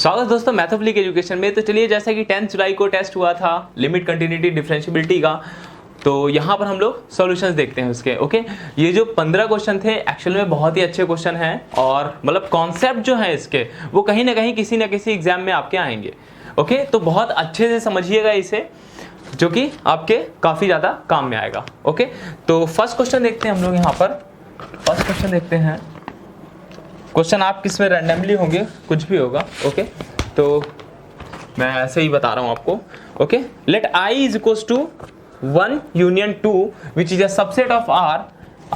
स्वागत दोस्तों मैथोफिलिक एजुकेशन में। तो चलिए, जैसा कि 10 जुलाई को टेस्ट हुआ था लिमिट कंटिन्यूटी डिफरेंशियबिलिटी का, तो यहाँ पर हम लोग सॉल्यूशंस देखते हैं उसके। ओके, ये जो 15 क्वेश्चन थे एक्चुअल में बहुत ही अच्छे क्वेश्चन हैं और मतलब कॉन्सेप्ट जो है इसके वो कहीं ना कहीं किसी न किसी एग्जाम में आपके आएंगे। ओके, तो बहुत अच्छे से समझिएगा इसे, जो कि आपके काफ़ी ज़्यादा काम में आएगा। ओके, तो फर्स्ट क्वेश्चन देखते हैं हम लोग यहाँ पर। फर्स्ट क्वेश्चन देखते हैं। क्वेश्चन आप किस में रैंडमली होंगे, कुछ भी होगा। ओके, तो मैं ऐसे ही बता रहा हूँ आपको। Okay, let I is equals to 1 union 2 which is a subset of R।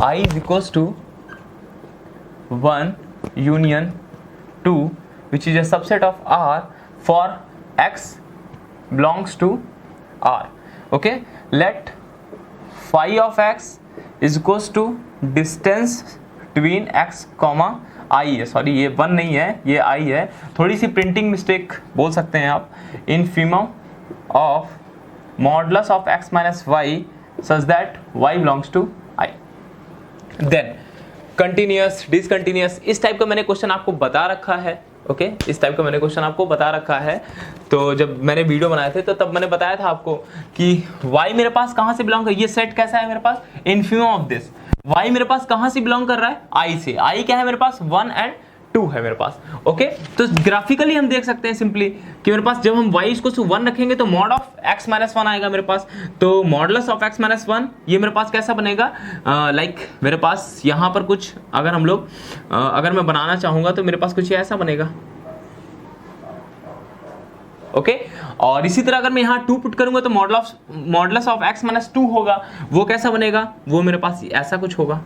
I is equals to 1 union 2 which is a subset of R for X belongs to R। Okay, let phi of X is equals to distance between X comma I है। Sorry, ये 1 नहीं है, ये I है। थोड़ी सी printing mistake बोल सकते हैं आप। Infimum of modulus of X minus Y such that Y belongs to I। Then continuous, discontinuous, इस टाइप का मैंने क्वेश्चन आपको बता रखा है। ओके, इस टाइप का मैंने क्वेश्चन आपको बता रखा है। तो जब मैंने वीडियो बनाए थे तो तब मैंने बताया था आपको कि Y मेरे पास कहाँ से बिलोंग कर, ये सेट कैसा है मेरे पास, इनफिमम ऑफ दिस। Y मेरे पास कहाँ से बिलोंग कर रहा है, I से। I क्या है मेरे पास, 1 और 2 है मेरे पास। ओके, तो ग्राफिकली हम देख सकते हैं सिंपली कि मेरे पास जब हम y इसको 1 रखेंगे तो मॉड ऑफ x माइनस 1 आएगा मेरे पास। तो मॉडुलस ऑफ x माइनस 1 ये मेरे पास कैसा बनेगा, लाइक मेरे पास यहाँ पर कुछ अगर हम लोग अगर मैं बनाना चाहूँगा तो मेरे पास कुछ ऐसा बनेगा। ओके, और इसी तरह अगर मैं यहाँ 2 पुट करूंगा तो मॉडुलस ऑफ x माइनस 2 होगा, वो कैसा बनेगा, वो मेरे पास ऐसा कुछ होगा।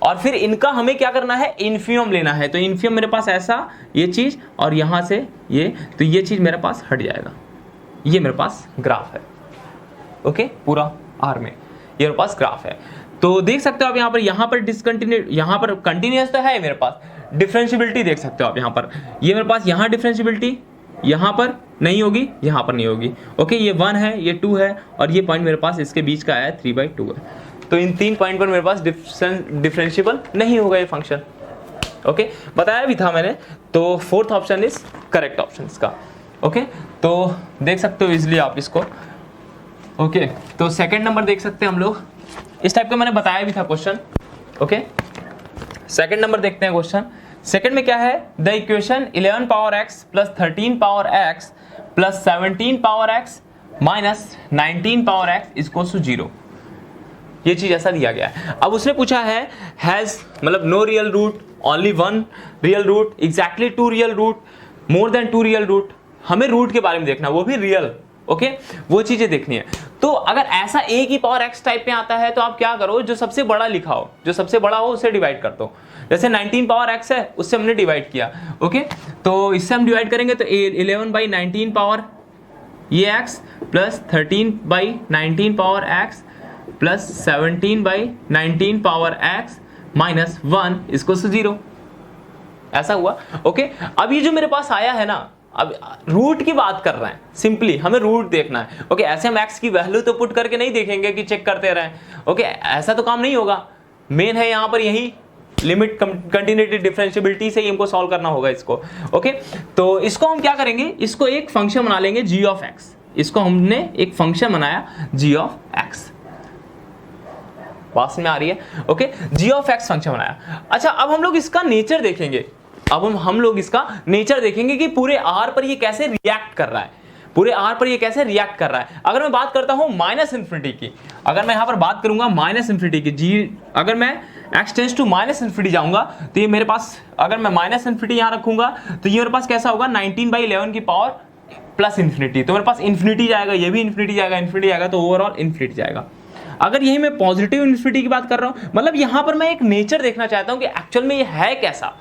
और फिर इनका हमें क्या करना है, इनफिमम लेना है। तो इनफिमम मेरे पास ऐसा ये चीज और यहां से ये, तो ये चीज मेरे पास हट जाएगा। ये मेरे पास ग्राफ है। ओके, पूरा आर में ये मेरे पास ग्राफ है। तो देख सकते हो आप यहाँ पर डिसकंटिन्यू, यहाँ पर कंटिन्यूअस तो है मेरे पास। डिफरेंशियबिलिटी देख सकते हो आप यहाँ पर, ये मेरे पास यहाँ डिफरेंशियबिलिटी यहाँ पर नहीं होगी, यहाँ पर नहीं होगी। ओके, ये 1 है, ये 2 है और ये पॉइंट मेरे पास इसके बीच का है 3/2 है। तो इन 3 पॉइंट पर मेरे पास डिफरेंशिएबल नहीं होगा ये फंक्शन। ओके, बताया भी था मैंने। तो fourth option is correct option इसका। ओके, तो देख सकते हो इजिली आप इसको। ओके, तो सेकंड नंबर देख सकते हैं हम लोग। इस टाइप का मैंने बताया भी था क्वेश्चन। ओके, सेकंड नंबर देखते हैं क्वेश्चन। सेकंड में क्या है, the equation 11 power x plus 13 power x plus 17 power x minus 19 power x is equal to 0। ये चीज ऐसा दिया गया है। अब उसने पूछा है हैज मतलब no real root, only 1 real root, exactly 2 real root, more than 2 real root. हमें रूट के बारे में देखना, वो भी रियल। ओके, वो चीजें देखनी है। तो अगर ऐसा a की पावर x टाइप में आता है तो आप क्या करो, जो सबसे बड़ा लिखा हो, जो सबसे बड़ा हो उसे डिवाइड कर दो। जैसे 19 पावर x है, उससे हमने डिवाइड किया। ओके, तो इससे हम डिवाइड करेंगे तो 11/19 पावर ये x plus 13/19 power x plus 17/19 power x minus 1 इसको 0। ऐसा हुआ। ओके, अब ये जो मेरे पास आया है ना, अब रूट की बात कर रहे हैं, सिंपली हमें रूट देखना है। ओके, ऐसे हम x की वैल्यू तो पुट करके नहीं देखेंगे कि चेक करते रहें। ओके, ऐसा तो काम नहीं होगा। मेन है यहाँ पर यही लिमिट कंटिन्यूटी डिफरेंशियबिलिटी से ही हमको सॉल्व करना होगा इसको। ओके, तो इसको हम क्या करेंगे, इसको एक फंक्शन बना लेंगे g ऑफ x। इसको हमने एक फंक्शन बनाया g ऑफ x। बात में आ रही है। Okay, g of x function बनाया। अच्छा, अब हम लोग इसका नेचर देखेंगे। अब हम लोग इसका नेचर देखेंगे कि पूरे r पर ये कैसे रिएक्ट कर रहा है, पूरे r पर ये कैसे रिएक्ट कर रहा है। अगर मैं बात करता हूं माइनस इन्फिनिटी की, अगर मैं यहां पर बात करूंगा माइनस इन्फिनिटी की, g अगर मैं x tends to minus infinity जाऊंगा तो ये मेरे पास, अगर मैं माइनस इन्फिनिटी यहां रखूंगा तो ये मेरे पास कैसा होगा, 19/11 की पावर प्लस इन्फिनिटी। तो मेरे पास इन्फिनिटी जाएगा, ये भी इन्फिनिटी जाएगा, इन्फिनिटी जाएगा, तो ओवरऑल इन्फिनिटी जाएगा। अगर यही मैं पॉजिटिव इन्फिनिटी की बात कर रहा हूं, मतलब यहां पर मैं एक नेचर देखना चाहता हूं कि एक्चुअल में ये है कैसा।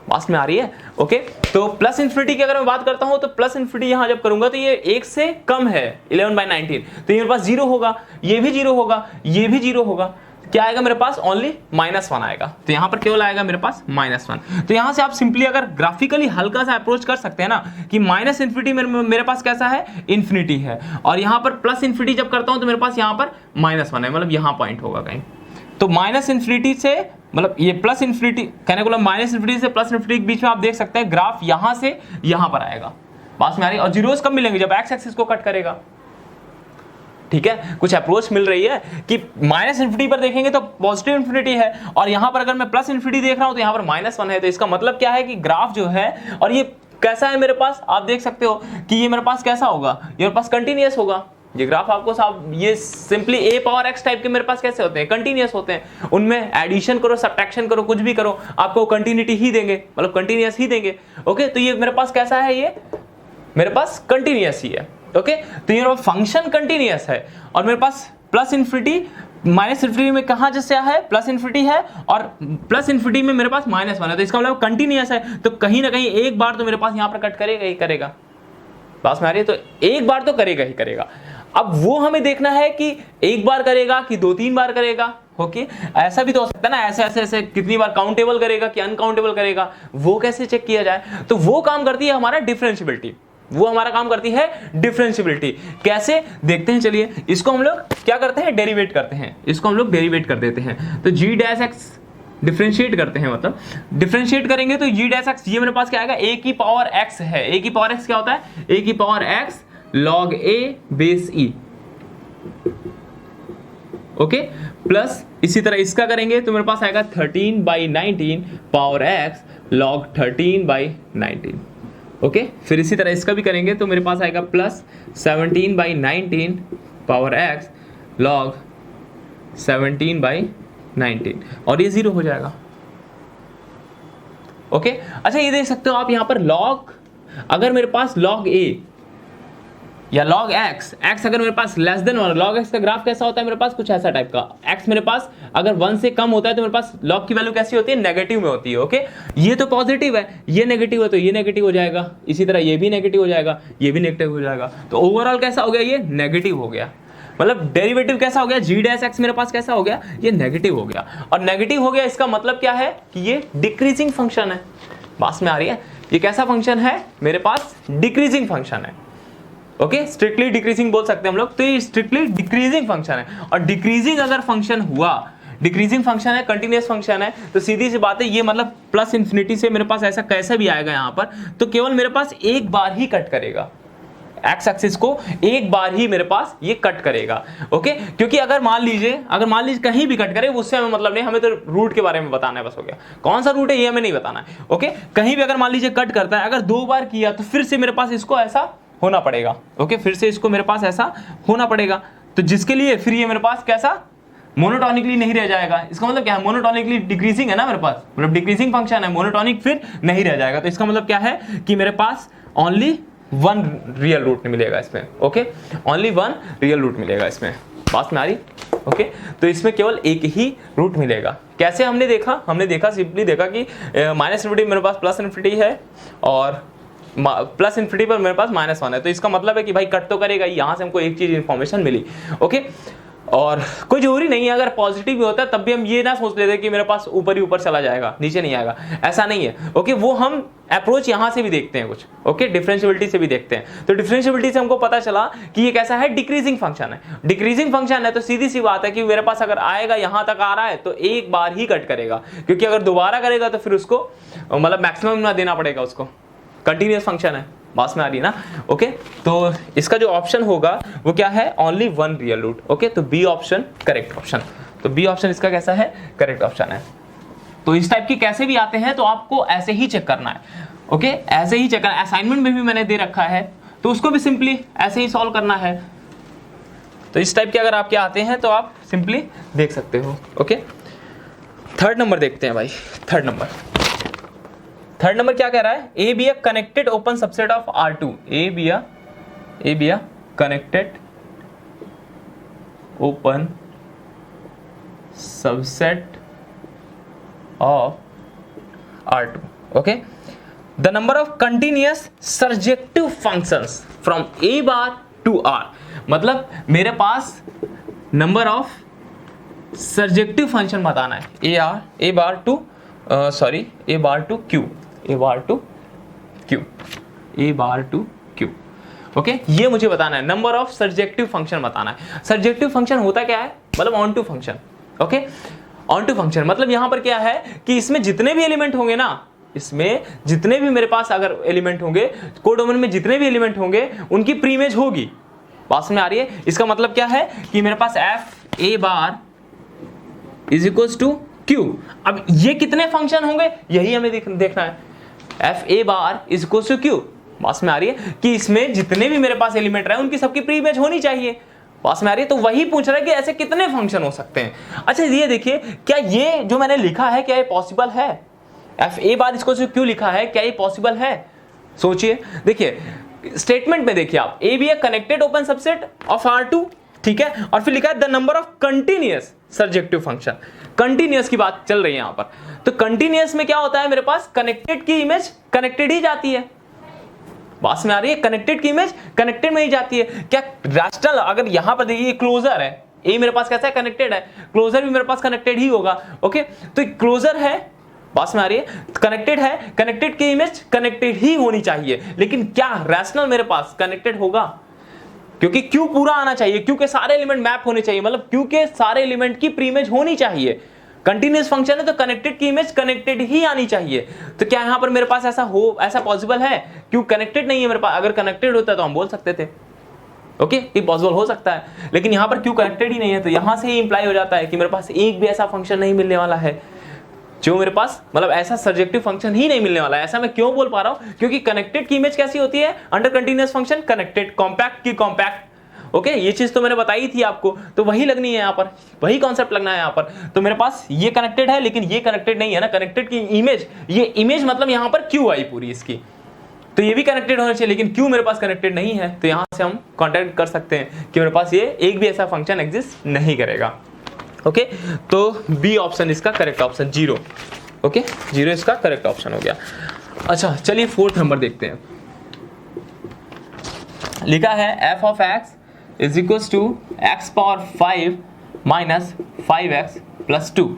बात में आ रही है। ओके, तो प्लस इन्फिनिटी की अगर मैं बात करता हूं तो प्लस इन्फिनिटी यहां जब करूंगा तो ये 1 से कम है 11/19, तो ये मेरे पास 0 होगा, ये भी 0 होगा, ये भी 0 होगा। क्या आएगा मेरे पास, ओनली -1 आएगा। तो यहां पर केवल आएगा मेरे पास -1। तो यहां से आप सिंपली अगर ग्राफिकली हल्का सा अप्रोच कर सकते हैं ना कि माइनस इन्फिनिटी मेरे पास कैसा है, इन्फिनिटी है, और यहां पर प्लस इन्फिनिटी जब करता हूं तो मेरे पास यहां पर -1 है, मतलब यहां पॉइंट होगा कहीं। तो माइनस इन्फिनिटी से मतलब ये प्लस इन्फिनिटी, कहने को माइनस इन्फिनिटी से प्लस इन्फिनिटी के बीच में आप देख सकते हैं ग्राफ यहां से यहां पर आएगा, बात में आ रही है। और जीरोस कब मिलेंगे, जब एक्स एक्सिस को कट करेगा, ठीक है। कुछ अप्रोच मिल रही है कि माइनस इन्फिनिटी पर देखेंगे तो पॉजिटिव इन्फिनिटी है, और यहां पर अगर मैं प्लस इन्फिनिटी देख रहा हूं तो यहां पर -1 है। तो इसका मतलब क्या है कि ग्राफ जो है, और ये कैसा है मेरे पास, आप देख सकते हो कि ये मेरे पास कैसा होगा, ये मेरे पास कंटिन्यूअस होगा। ये ग्राफ आपको साहब ये simply a power x type के मेरे पास कैसे होते हैं, कंटिन्यूअस होते हैं। उनमें एडिशन करो, सब्ट्रैक्शन करो, कुछ भी करो, आपको कंटिन्यूटी ही देंगे, मतलब कंटिन्यूअस ही देंगे। ओके, तो ये मेरे पास कैसा है, ये मेरे पास कंटिन्यूअस ही है। ओके, तो ये फंक्शन कंटिन्यूअस है, और मेरे पास प्लस इन्फिनिटी माइनस इन्फिनिटी में कहां जैसे है, प्लस इन्फिनिटी है, और प्लस इन्फिनिटी में मेरे पास -1 है। तो इसका मतलब कंटिन्यूअस है, तो कहीं ना कहीं एक बार तो मेरे पास यहां पर कट करेगा ही करेगा, पास में आ रही है, तो एक बार तो करेगा ही करेगा। अब वो हमें देखना है कि एक बार करेगा कि 2-3 बार करेगा। ओके, ऐसा भी तो हो सकता है ना, ऐसे ऐसे ऐसे कितनी बार काउंटेबल करेगा कि अनकाउंटेबल करेगा, वो कैसे चेक किया जाए। तो वो काम करती है हमारा डिफरेंशियबिलिटी, वो हमारा काम करती है डिफरेंशियबिलिटी। कैसे देखते हैं, चलिए इसको हम लोग क्या करते हैं, डेरिवेट करते हैं, इसको हम लोग डेरिवेट कर देते हैं। तो g डैश x डिफरेंशिएट करते हैं, मतलब डिफरेंशिएट करेंगे तो g डैश x, ये मेरे पास क्या आएगा, a की पावर x है। a की पावर x क्या होता है, a की power x log a base e। Okay, plus इसी तरह इसका करेंगे तो मेरे पास आएगा 13/19 पावर x log 13/19। ओके, फिर इसी तरह इसका भी करेंगे तो मेरे पास आएगा प्लस 17/19 पावर x log 17/19, और ये 0 हो जाएगा। ओके, अच्छा ये देख सकते हो आप यहां पर log, अगर मेरे पास log a या log x अगर मेरे पास लेस देन 1, log x का ग्राफ कैसा होता है मेरे पास, कुछ ऐसा टाइप का। x मेरे पास अगर 1 से कम होता है तो मेरे पास log की वैल्यू कैसी होती है, नेगेटिव में होती है। ओके, ये तो पॉजिटिव है, ये नेगेटिव है तो ये नेगेटिव हो जाएगा, इसी तरह ये भी नेगेटिव हो जाएगा, ये भी नेगेटिव हो जाएगा। तो ओवरऑल कैसा हो गया, ये नेगेटिव हो गया, मतलब डेरिवेटिव कैसा हो गया, g डैश x मेरे पास कैसा हो गया, ये नेगेटिव हो गया। और नेगेटिव हो गया इसका मतलब क्या है कि ये डिक्रीजिंग फंक्शन है, बात में आ रही है। ये कैसा फंक्शन है, मेरे पास डिक्रीजिंग फंक्शन है। ओके, स्ट्रिक्टली डिक्रीजिंग बोल सकते हैं हम लोग, तो ये स्ट्रिक्टली डिक्रीजिंग फंक्शन है। और डिक्रीजिंग अगर फंक्शन हुआ, डिक्रीजिंग फंक्शन है, कंटिन्यूअस फंक्शन है, तो सीधी सी बात है ये मतलब प्लस इन्फिनिटी से मेरे पास ऐसा कैसा भी आएगा यहाँ पर, तो केवल मेरे पास एक बार ही कट करेगा, एक्स एक्सिस को एक बार ही मेरे पास ये कट करेगा। ओके, क्योंकि अगर मान लीजिए कहीं भी कट करे, उससे हमें मतलब नहीं, हमें तो रूट के बारे में बताना है बस, हो गया। कौन सा रूट है ये हमें नहीं बताना है। ओके, कहीं भी अगर मान लीजिए कट करता है, अगर 2 बार किया तो फिर से मेरे पास इसको ऐसा होना पड़ेगा। ओके, फिर से इसको मेरे पास ऐसा होना पड़ेगा, तो जिसके लिए फिर ये मेरे पास कैसा, मोनोटोनिकली नहीं रह जाएगा। इसका मतलब क्या है, मोनोटोनिकली डिक्रीजिंग है ना मेरे पास, मतलब डिक्रीजिंग फंक्शन है, मोनोटोनिक फिर नहीं रह जाएगा। तो इसका मतलब क्या है कि मेरे पास ओनली 1 रियल रूट मिलेगा इसमें। ओके, ओनली 1 रियल रूट मिलेगा इसमें, बात में आ रही। ओके, तो इसमें केवल एक ही रूट मिलेगा। कैसे हमने देखा सिंपली देखा कि माइनस इन्फिनिटी मेरे पास प्लस इन्फिनिटी है, और प्लस इन्फिनिटी पर मेरे पास -1 है। तो इसका मतलब है कि भाई कट तो करेगा, यहां से हमको एक चीज इंफॉर्मेशन मिली। ओके, और कोई जरूरी नहीं है, अगर पॉजिटिव भी होता है तब भी हम ये ना सोच लेते कि मेरे पास ऊपर ही ऊपर चला जाएगा, नीचे नहीं आएगा, ऐसा नहीं है। ओके, वो हम अप्रोच यहां से भी देखते हैं कुछ। ओके, डिफरेंशियबिलिटी से भी देखते हैं। तो डिफरेंशियबिलिटी से हमको पता चला कि ये कैसा है, डिक्रीजिंग फंक्शन है। डिक्रीजिंग फंक्शन है तो सीधी सी बात है कि मेरे पास अगर आएगा, यहां तक आ रहा है तो एक बार ही कट करेगा, क्योंकि अगर दोबारा करेगा तो फिर उसको मतलब मैक्सिमम ना देना पड़ेगा उसको, कंटिन्यूअस फंक्शन है, पास में आ रही है ना। ओके, तो इसका जो ऑप्शन होगा वो क्या है, ओनली 1 रियल रूट। ओके, तो बी ऑप्शन करेक्ट ऑप्शन, तो बी ऑप्शन इसका कैसा है, करेक्ट ऑप्शन है। तो इस टाइप के कैसे भी आते हैं तो आपको ऐसे ही चेक करना है। ओके, ऐसे ही चेक करना, असाइनमेंट में भी मैंने दे रखा है तो उसको भी सिंपली ऐसे ही सॉल्व करना है। तो इस टाइप के अगर आपके आते हैं तो आप सिंपली देख सकते हो। ओके, थर्ड नंबर देखते हैं भाई। थर्ड नंबर क्या कह रहा है, A B a connected open subset of R2, A B a connected open subset of R2। Okay, the number of continuous surjective functions from A bar to R, मतलब मेरे पास नंबर ऑफ सर्जेक्टिव फंक्शन बताना है, A bar to Q. Okay, ये मुझे बताना है, number of surjective function बताना है। सर्जेक्टिव फंक्शन होता क्या है, मतलब onto function. Okay, onto function मतलब यहां पर क्या है कि इसमें जितने भी एलिमेंट होंगे ना, इसमें जितने भी मेरे पास अगर एलिमेंट होंगे, कोडोमेन में जितने भी एलिमेंट होंगे उनकी प्रीइमेज होगी। बात में आ रही है? इसका मतलब क्या है कि मेरे पास F A bar is equals to Q. अब ये कितने फंक्शन होंगे यही हमें देखना है। F A bar is equals to Q. बात में आ रही है कि इसमें जितने भी मेरे पास एलिमेंट रहे उनकी सबकी प्री इमेज होनी चाहिए। पास में आ रही है? तो वही पूछ रहा है कि ऐसे कितने फंक्शन हो सकते हैं। अच्छा ये देखिए, क्या ये जो मैंने लिखा है क्या ये पॉसिबल है? एफ ए बार इसको क्यों लिखा है, क्या ये पॉसिबल है? सोचिए, देखिए स्टेटमेंट में देखिए आप, A B a connected open subset of R2, ठीक है, और फिर लिखा है the number of continuous surjective function. Continuous की बात चल रही है यहां पर। तो कंटिन्यूअस में क्या होता है, मेरे पास कनेक्टेड की इमेज कनेक्टेड ही जाती है। बात में आ रही है? कनेक्टेड की इमेज कनेक्टेड में ही जाती है। क्या रैशनल, अगर यहां पर देखिए क्लोजर है, ए मेरे पास कैसा है, कनेक्टेड है, क्लोजर भी मेरे पास कनेक्टेड ही होगा। ओके, तो क्लोजर है, बात में आ रही है, कनेक्टेड है, कनेक्टेड की इमेज कनेक्टेड ही होनी चाहिए। लेकिन क्या रैशनल मेरे पास कनेक्टेड होगा? क्योंकि क्यू पूरा आना चाहिए, क्यू के सारे एलिमेंट मैप होने चाहिए, मतलब क्यू के सारे एलिमेंट की प्री इमेज होनी चाहिए। कंटिन्यूअस फंक्शन है तो कनेक्टेड की इमेज कनेक्टेड ही आनी चाहिए। तो क्या यहां पर मेरे पास ऐसा पॉसिबल है? क्यों कनेक्टेड नहीं है मेरे पास? अगर कनेक्टेड होता तो हम बोल सकते थे ओके ये पॉसिबल हो सकता है, लेकिन यहां पर क्यों कनेक्टेड ही नहीं है, तो यहां से ही इंप्लाई हो जाता है कि मेरे पास एक भी ऐसा फंक्शन नहीं मिलने वाला है जो मेरे पास, मतलब ऐसा सर्जेक्टिव फंक्शन ही नहीं मिलने वाला है। ऐसा मैं क्यों बोल पा रहा हूं? क्योंकि कनेक्टेड की इमेज कैसी होती है under continuous function? Connected. Compact की कॉम्पैक्ट। ओके, ये चीज तो मैंने बताई थी आपको, तो वही लगनी है यहाँ पर, वही कॉन्सेप्ट लगना है यहाँ पर। तो मेरे पास ये कनेक्टेड है लेकिन ये कनेक्टेड नहीं है ना, कनेक्टेड की इमेज, ये इमेज मतलब यहाँ पर क्यू आई पूरी इसकी, तो ये भी कनेक्टेड होना चाहिए, लेकिन क्यू मेरे पास कनेक्टेड नहीं है। तो यहाँ से हम कॉन्टेक्ट कर सकते हैं कि मेरे पास ये एक भी ऐसा फंक्शन एग्जिस्ट नहीं करेगा। ओके, तो बी ऑप्शन इसका करेक्ट ऑप्शन, 0। ओके, 0 इसका करेक्ट ऑप्शन हो गया। अच्छा चलिए 4th नंबर देखते हैं। लिखा है f of x is equals to x power 5 minus 5x plus 2।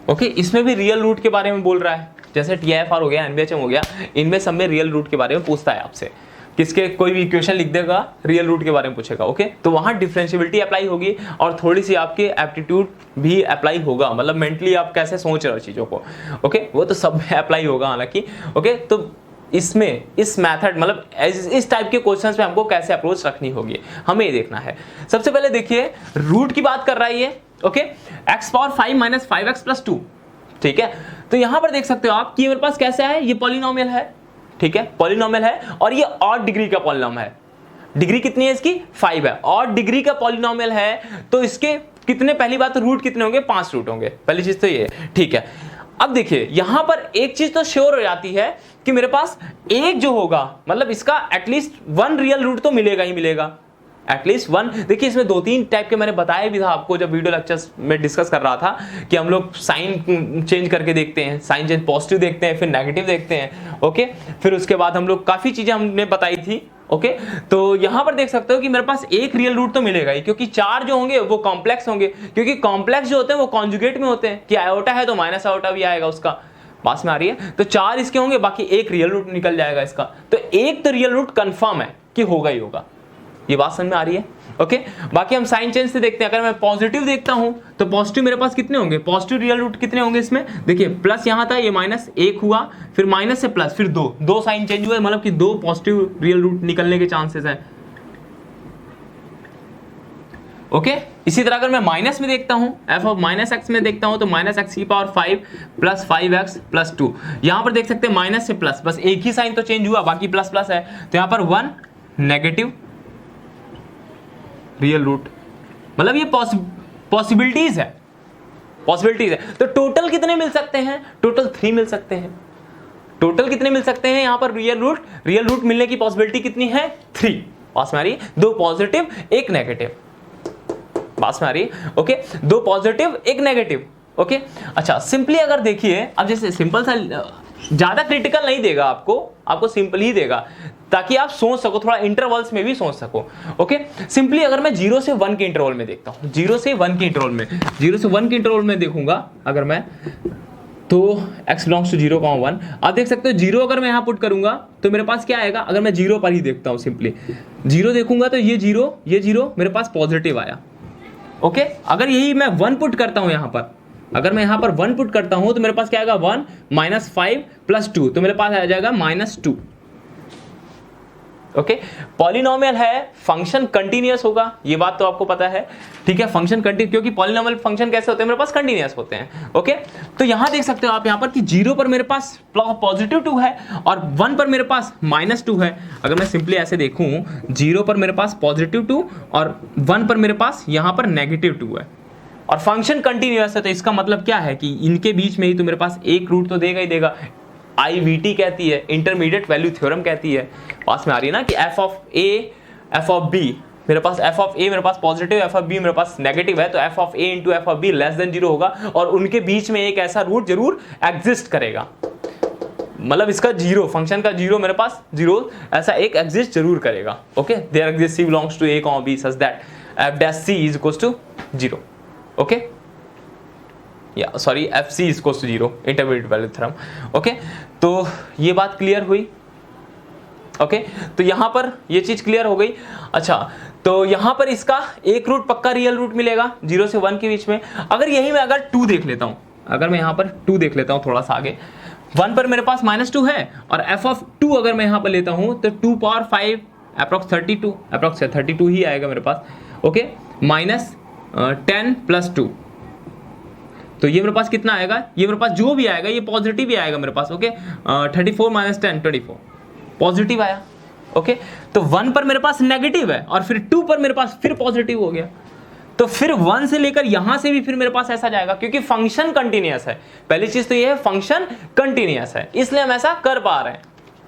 Okay, इसमें भी रियल रूट के बारे में बोल रहा है, जैसे TIFR हो गया, NBHM हो गया, इनमें सब में रियल रूट के बारे में पूछता है आपसे। किसके कोई भी इक्वेशन लिख देगा, रियल रूट के बारे में पूछेगा। ओके, तो वहां डिफरेंशिएबिलिटी अप्लाई होगी और थोड़ी सी आपकी एप्टीट्यूड भी अप्लाई होगा, मतलब मेंटली आप कैसे सोच रहे हो चीजों को। ओके, वो तो सब अप्लाई होगा हालांकि। ओके, तो इसमें इस मेथड, मतलब इस टाइप के क्वेश्चंस पे हमको कैसे अप्रोच रखनी होगी हमें ये देखना है। सबसे पहले देखिए रूट की बात कर रहा है ये। Okay, x power 5 minus 5x plus 2, ठीक है। तो यहां पर देख सकते हो आप कि मेरे पास कैसा है, ये पॉलिनोमियल है, ठीक है, पॉलिनोमियल है और ये ऑड डिग्री का पॉलिनोमियल है। डिग्री कितनी है इसकी? 5 है। ऑड डिग्री का पॉलिनोमियल है तो इसके कितने, पहली बात तो रूट कितने होंगे? 5 रूट होंगे, पहली चीज तो ये, ठीक है। अब देखिए यहां पर एक चीज तो श्योर हो जाती है कि मेरे पास एक जो होगा, मतलब इसका एटलीस्ट 1 रियल रूट तो मिलेगा ही मिलेगा, एटलीस्ट 1। देखिए इसमें 2-3 टाइप के मैंने बताया भी था आपको जब वीडियो लेक्चर्स में डिस्कस कर रहा था कि हम लोग साइन चेंज करके देखते हैं, साइन चेंज पॉजिटिव देखते हैं, फिर नेगेटिव देखते हैं। ओके, फिर उसके बाद हम लोग काफी चीजें हमने बताई थी। ओके, तो यहां पर देख सकते हो कि मेरे पास एक रियल रूट तो मिलेगा ही, क्योंकि 4 जो होंगे वो कॉम्प्लेक्स होंगे, क्योंकि कॉम्प्लेक्स जो होते हैं वो कॉन्जुगेट में होते हैं कि आयोटा है तो माइनस आयोटा भी आएगा उसका। पास में आ रही है? तो 4 इसके होंगे, बाकी एक रियल रूट निकल जाएगा इसका, तो एक तो रियल रूट कंफर्म है कि होगा ही होगा। ये बात समझ में आ रही है? ओके, बाकी हम साइन चेंज से देखते हैं। अगर मैं पॉजिटिव देखता हूं तो पॉजिटिव मेरे पास कितने होंगे, पॉजिटिव रियल रूट कितने होंगे इसमें? देखिए प्लस यहां था, ये -1 हुआ, फिर माइनस से प्लस, फिर 2 साइन चेंज हुए, मतलब कि 2 पॉजिटिव रियल रूट निकलने के चांसेस हैं। ओके, इसी तरह अगर मैं माइनस में देखता हूं, एफ ऑफ माइनस एक्स में देखता हूं तो माइनस एक्स की पावर 5 प्लस 5x प्लस 2। यहां पर देख सकते हैं माइनस से प्लस, बस एक ही साइन तो चेंज हुआ, बाकी प्लस प्लस है, तो यहां पर 1 नेगेटिव रियल रूट, मतलब ये पॉसिबिलिटीज है, पॉसिबिलिटीज है। तो टोटल कितने मिल सकते हैं? टोटल 3 मिल सकते हैं। टोटल कितने मिल सकते हैं यहां पर? रियल रूट मिलने की पॉसिबिलिटी कितनी है? 3। पास में आ रही है? 2 पॉजिटिव 1 नेगेटिव, पास में आ रही है? Okay, 2 positive 1 negative. ओके, अच्छा सिंपली अगर देखिए, अब जैसे सिंपल सा, ज्यादा क्रिटिकल नहीं देगा आपको सिंपल ही देगा ताकि आप सोच सको, थोड़ा इंटरवल्स में भी सोच सको। ओके, सिंपली अगर मैं 0 से 1 के इंटरवल में देखता हूं, 0 से 1 के इंटरवल में देखूंगा अगर मैं, तो x बिलोंग्स टू 0,1। आप देख सकते हो 0 अगर मैं यहां पुट करूंगा तो मेरे पास क्या आएगा? अगर मैं 0 पर ही देखता हूं, सिंपली 0 देखूंगा तो ये 0 मेरे पास पॉजिटिव आया। ओके, अगर यही मैं 1 पुट करता हूं यहां पर, अगर मैं यहाँ पर 1 पुट करता हूँ तो मेरे पास क्या आएगा 1 - 5 + 2, तो मेरे पास आ जाएगा -2। ओके, पॉलिनोमियल है, फंक्शन कंटिन्यूअस होगा, ये बात तो आपको पता है, ठीक है। फंक्शन कंटिन्यूअस, क्योंकि पॉलिनोमियल फंक्शन कैसे होते हैं, मेरे पास कंटिन्यूअस होते हैं। ओके, तो यहां देख सकते हो आप यहाँ पर कि 0 पर मेरे पास +2 है और 1 पर मेरे पास -2 है। अगर मैं सिंपली ऐसे देखूं, 0 पर मेरे पास +2 और 1 पर मेरे पास यहाँ पर -2 है और फंक्शन कंटिन्यूअस है, तो इसका मतलब क्या है कि इनके बीच में ही तो मेरे पास एक रूट तो देगा ही देगा। IVT कहती है, इंटरमीडिएट वैल्यू थ्योरम कहती है, पास में आ रही है ना कि f of A f of B, मेरे पास f ऑफ A मेरे पास पॉजिटिव, f ऑफ B मेरे पास नेगेटिव है, तो f of A into f of B less than 0 होगा और उनके बीच में एक ऐसा रूट जरूर एग्जिस्ट करेगा, मतलब इसका 0, फंक्शन का 0 मेरे पास 0 ऐसा एक एग्जिस्ट जरूर करेगा। Okay, there exist C belongs to A, B such that f dash C is equals to 0। Okay, या sorry FC is equals to 0, intermediate value theorem. Okay, तो ये बात क्लियर हुई। ओके, तो यहां पर ये चीज क्लियर हो गई। अच्छा, तो यहां पर इसका एक रूट पक्का रियल रूट मिलेगा 0 से 1 के बीच में। अगर यही मैं अगर 2 देख लेता हूं, अगर मैं यहां पर 2 देख लेता हूं थोड़ा सा आगे, 1 पर मेरे पास -2 है और f ऑफ 2 अगर मैं यहां पर लेता हूं तो 2 पावर 5 अप्रॉक्स 32, अप्रॉक्स 32 ही आएगा मेरे पास। ओके, -10 + 2, तो ये मेरे पास कितना आएगा, ये मेरे पास जो भी आएगा ये पॉजिटिव ही आएगा मेरे पास। ओके, 34 - 10 24 पॉजिटिव आया। ओके, तो 1 पर मेरे पास नेगेटिव है और फिर 2 पर मेरे पास फिर पॉजिटिव हो गया, तो फिर 1 से लेकर यहां से भी फिर मेरे पास ऐसा जाएगा, क्योंकि फंक्शन कंटिन्यूअस है। पहली चीज तो ये है फंक्शन कंटिन्यूअस है, इसलिए हम ऐसा कर पा रहे हैं।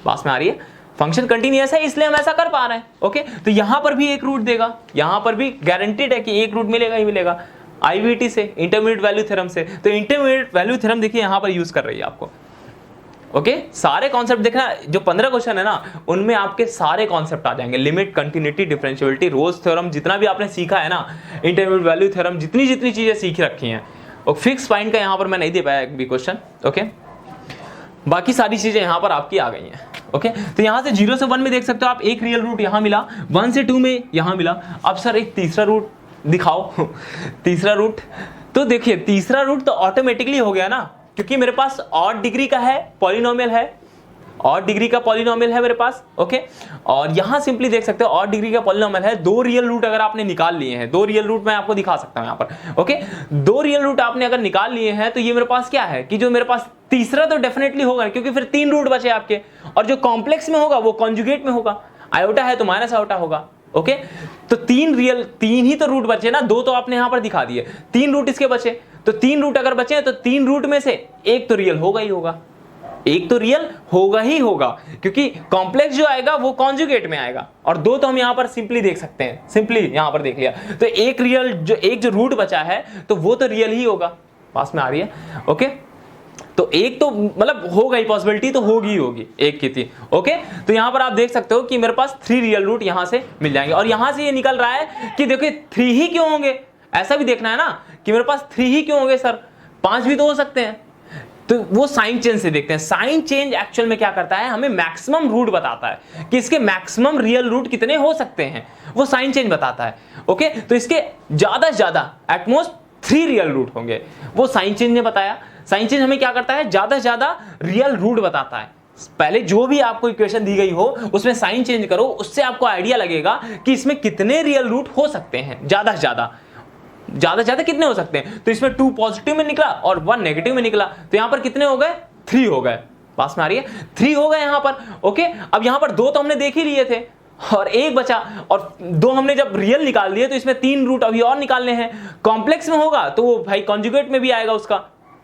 बात में आ रही है, फंक्शन कंटिन्यूअस है इसलिए हम ऐसा कर पा रहे हैं। ओके, तो यहां पर भी एक रूट देगा, यहां पर भी गारंटीड है कि एक रूट मिलेगा ही मिलेगा IVT से, इंटरमीडिएट वैल्यू थ्योरम से। तो इंटरमीडिएट वैल्यू थ्योरम देखिए यहां पर यूज कर रही है आपको। ओके, सारे कॉन्सेप्ट देखना, जो 15 क्वेश्चन है ना उनमें आपके सारे कॉन्सेप्ट आ जाएंगे, limit, continuity, differentiability, Rolle's theorem, जितना भी आपने सीखा है ना, इंटरमीडिएट वैल्यू थ्योरम, जितनी जितनी चीजें सीख रखी हैं। और फिक्स पॉइंट का यहां पर मैं नहीं दे पाया एक भी क्वेश्चन। ओके, बाकी सारी चीजें यहां पर आपकी आ गई हैं। ओके, तो यहां से 0 से 1 में देख सकते हो आप, एक रियल रूट यहां मिला, 1 से 2 में यहां मिला। अब सर एक तीसरा रूट दिखाओ तीसरा रूट, तो देखिए तीसरा रूट तो ऑटोमेटिकली हो गया ना, क्योंकि मेरे पास ऑड डिग्री का है पॉलिनोमियल है, ऑड डिग्री का पॉलिनोमियल है मेरे पास। ओके, और यहां सिंपली देख सकते हो ऑड डिग्री का पॉलिनोमियल है, 2 रियल रूट अगर आपने निकाल लिए हैं, 2 रियल रूट मैं आपको दिखा सकता हूं यहां पर। ओके, 2 रियल रूट आपने अगर निकाल लिए हैं तो ये मेरे पास क्या है कि जो मेरे पास तीसरा तो डेफिनेटली होगा, क्योंकि फिर 3 रूट बचे आपके, और जो कॉम्प्लेक्स में होगा वो कॉन्जुगेट में होगा, आयोटा है तो माइनस आयोटा होगा। ओके, तो 3 ही तो रूट बचे ना, 2 तो आपने यहां पर दिखा दिए, 3 रूट इसके बचे, तो 3 रूट अगर बचे तो 3 रूट में से एक तो रियल होगा ही होगा, एक तो रियल होगा ही होगा, क्योंकि कॉम्प्लेक्स जो आएगा वो कॉन्जुगेट में आएगा, और 2 तो हम यहां पर सिंपली देख सकते हैं, सिंपली यहां पर देख लिया, तो एक जो रूट बचा है तो वो तो रियल ही होगा। पास में आ रही है। ओके, तो एक तो मतलब होगा ही, पॉसिबिलिटी तो होगी एक की थी। ओके, तो यहां पर आप देख सकते हो कि मेरे पास 3 रियल रूट यहां से मिल जाएंगे, और यहां से ये निकल रहा है कि देखिए 3 ही क्यों होंगे, ऐसा भी देखना है ना कि मेरे पास 3 ही क्यों होंगे सर, 5 भी तो हो सकते हैं। तो वो साइन चेंज से देखते हैं। साइन चेंज एक्चुअल में क्या करता है, हमें मैक्सिमम रूट बताता है कि इसके मैक्सिमम रियल रूट कितने हो सकते हैं, वो साइन चेंज बताता है। ओके, तो इसके ज्यादा से ज्यादा एटमोस्ट 3 रियल रूट होंगे, वो साइन चेंज ने बताया। साइन चेंज हमें क्या करता है, ज्यादा से ज्यादा रियल रूट बताता है। पहले जो भी आपको इक्वेशन दी गई हो उसमें साइन चेंज करो, उससे आपको आइडिया लगेगा कि इसमें कितने रियल रूट हो सकते हैं, ज्यादा से ज्यादा कितने हो सकते हैं। तो इसमें 2 पॉजिटिव में निकला और 1 नेगेटिव में निकला, तो यहां पर कितने हो गए, 3 हो गए। पास में आ रही है, 3 हो गए यहां पर। ओके, अब यहां पर 2 तो हमने देख ही लिए थे और 1 बचा, और 2 हमने जब रियल निकाल दिए तो इसमें 3 रूट अभी और निकालने हैं। कॉम्प्लेक्स में होगा तो वो भाई कॉन्जुगेट में भी आएगा उसका।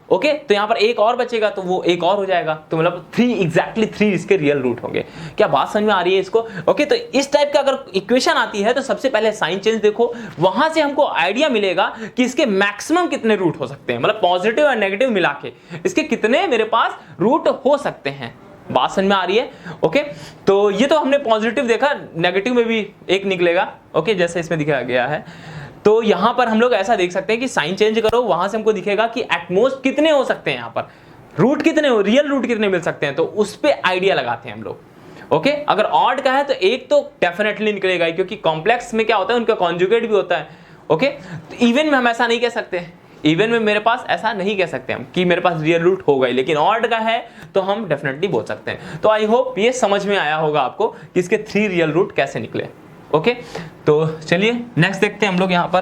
ओके, तो यहां पर 1 और बचेगा तो वो 1 और हो जाएगा, तो मतलब 3 एग्जैक्टली 3 इसके रियल रूट होंगे। क्या बात समझ में आ रही है इसको? ओके, तो इस टाइप का अगर इक्वेशन आती है तो सबसे पहले साइन चेंज देखो, वहां से हमको आइडिया मिलेगा कि इसके मैक्सिमम कितने रूट हो सकते हैं, मतलब पॉजिटिव और नेगेटिव मिला के इसके कितने मेरे पास रूट हो सकते हैं। बात समझ में आ रही है? ओके, तो ये तो हमने पॉजिटिव देखा, नेगेटिव में भी 1 निकलेगा। ओके, जैसे इसमें दिखाया गया है, तो यहां पर हम लोग ऐसा देख सकते हैं कि साइन चेंज करो, वहां से हमको दिखेगा कि एटमोस्ट कितने हो सकते हैं, यहां पर रूट कितने हो, रियल रूट कितने मिल सकते हैं, तो उस पे आइडिया लगाते हैं हम लोग। ओके, अगर ऑड का है तो 1 तो डेफिनेटली निकलेगा ही, क्योंकि कॉम्प्लेक्स में क्या होता है, उनका कॉन्जुगेट भी होता है। ओके, तो इवन में हम ऐसा नहीं कह सकते, इवन में मेरे पास ऐसा नहीं कह सकते हम कि मेरे पास रियल रूट होगा ही, लेकिन ऑड का है तो हम डेफिनेटली बोल सकते हैं। तो आई होप ये समझ में आया होगा आपको कि इसके 3 रियल रूट कैसे निकले। ओके, तो चलिए नेक्स्ट देखते हैं हम लोग यहाँ पर।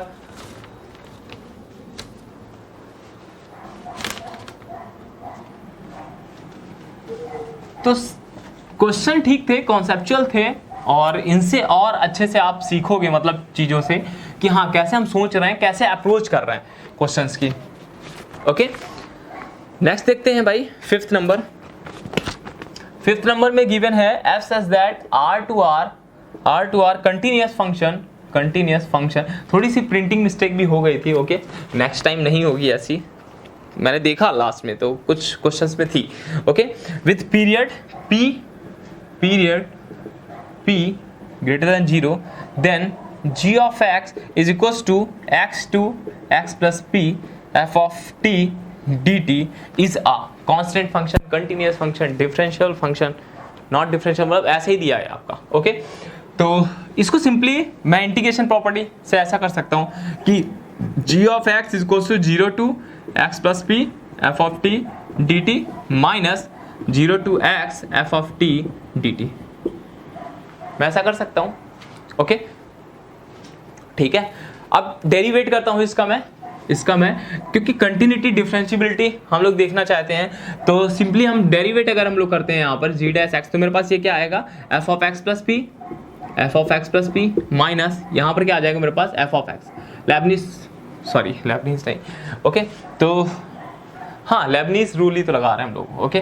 तो क्वेश्चन ठीक थे, कॉन्सेप्चुअल थे, और इनसे और अच्छे से आप सीखोगे मतलब चीजों से कि हाँ कैसे हम सोच रहे हैं, कैसे अप्रोच कर रहे हैं क्वेश्चंस की। ओके, नेक्स्ट देखते हैं भाई। फिफ्थ नंबर में गिवन है f such that r to r continuous function. थोड़ी सी प्रिंटिंग मिस्टेक भी हो गई थी। ओके, नेक्स्ट टाइम नहीं होगी ऐसी, मैंने देखा लास्ट में तो कुछ क्वेश्चंस में थी। Okay, with period p greater than 0, then g of x is equals to x plus p f of t dt is a constant function, continuous function, differential function, not differential, मतलब ऐसे ही दिया है आपका। Okay, तो इसको simply मैं integration property से ऐसा कर सकता हूँ कि g of x is equals to 0 to x plus p f of t dt minus 0 to x f of t dt, मैं ऐसा कर सकता हूं। ओके, ठीक है। अब डेरिवेट करता हूं इसका मैं क्योंकि कंटिन्यूटी डिफरेंशियबिलिटी हम लोग देखना चाहते हैं, तो सिंपली हम डेरिवेट अगर हम लोग करते हैं यहाँ पर g डैश x, तो मेरे पास ये क्या आएगा f of x plus p minus यहाँ पर क्या आ जाएगा मेरे पास f of x, लेबनीज नहीं। ओके, तो हाँ लेबनीज रूल ही तो लगा रहे हैं हम लोग। ओके,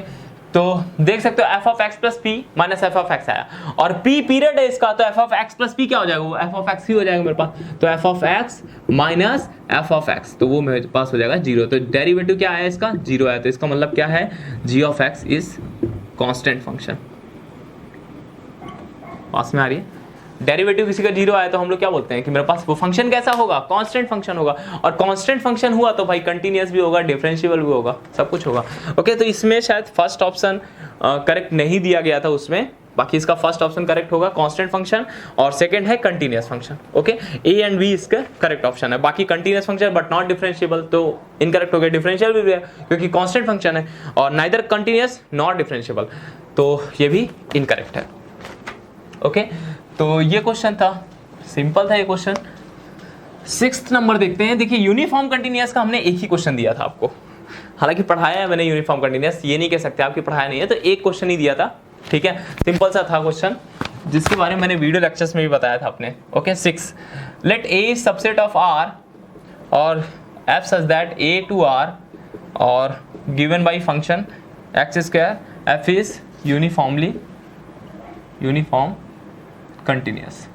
तो देख सकते हो f of x plus p minus f of x आया, और p पीरियड है इसका, तो f of x plus p क्या हो जाएगा, वो f of x ही हो जाएगा मेरे पास। तो f of x minus f of x, तो वो मेरे पास हो जाएगा 0। तो डेरिवेटिव क्या आया इसका, 0 आया, तो इसका मतलब क्या है, g of x is constant function. पास में आ रही है, डेरिवेटिव किसी का 0 आया तो हम लोग क्या बोलते हैं कि मेरे पास वो फंक्शन कैसा होगा, कांस्टेंट फंक्शन होगा, और कांस्टेंट फंक्शन हुआ तो भाई कंटिन्यूअस भी होगा, डिफरेंशिएबल भी होगा, सब कुछ होगा। ओके, तो इसमें शायद फर्स्ट ऑप्शन करेक्ट नहीं दिया गया था उसमें, बाकी इसका फर्स्ट ऑप्शन करेक्ट होगा कांस्टेंट फंक्शन, और सेकंड है continuous function. Okay, A and B इसका करेक्ट ऑप्शन है, बाकी continuous function but not differentiable तो इनकरेक्ट हो गया, डिफरेंशियल भी है क्योंकि कांस्टेंट फंक्शन है, और नाइदर कंटिन्यूअस नॉट डिफरेंशिएबल, तो ये भी इनकरेक्ट है। ओके, तो ये क्वेश्चन था, सिंपल था ये क्वेश्चन। 6th नंबर देखते हैं। देखिए यूनिफॉर्म कंटिन्यूअस का हमने एक ही क्वेश्चन दिया था आपको, हालांकि पढ़ाया है मैंने यूनिफॉर्म कंटिन्यूअस, ये नहीं कह सकते आपकी पढ़ाया नहीं है, तो एक क्वेश्चन ही दिया था। ठीक है, सिंपल सा था क्वेश्चन, जिसके बारे में मैंने वीडियो लेक्चर्स में भी बताया था अपने। Okay, 6 let A subset of R और F such that A to R और given by function X square F is uniform continuous.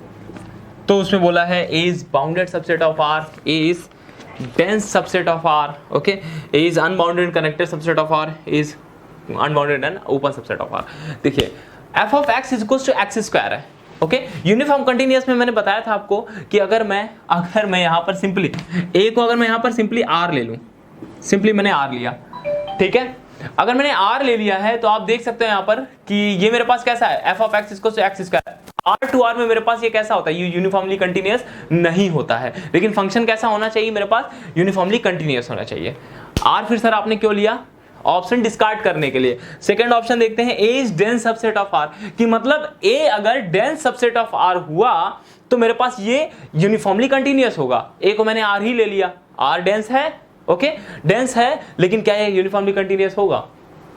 तो उसमें बोला है A is bounded subset of R, A is dense subset of R, okay, A is unbounded connected subset of R, is unbounded and open subset of R। देखिए f of x is equals to x square है। Okay, uniform continuous में मैंने बताया था आपको कि अगर मैं यहाँ पर सिंपली A को अगर मैं यहाँ पर सिंपली R ले लूँ, सिंपली मैंने R लिया, ठीक है, अगर मैंने R ले लिया है तो आप देख सकते हैं यहाँ पर कि ये मेरे पास कैसा है, f of x equals to x square. R to R में मेरे पास ये कैसा होता है, ये यूनिफॉर्मली कंटिन्यूअस नहीं होता है, लेकिन फंक्शन कैसा होना चाहिए मेरे पास, यूनिफॉर्मली कंटिन्यूअस होना चाहिए। R फिर सर आपने क्यों लिया, ऑप्शन डिस्कार्ड करने के लिए। सेकंड ऑप्शन देखते हैं, A is dense subset of R, कि मतलब A अगर डेंस सबसेट ऑफ R हुआ तो मेरे पास ये यूनिफॉर्मली कंटिन्यूअस होगा। A को मैंने R ही ले लिया, R डेंस है, ओके, डेंस है, लेकिन क्या ये यूनिफॉर्मली कंटिन्यूअस होगा,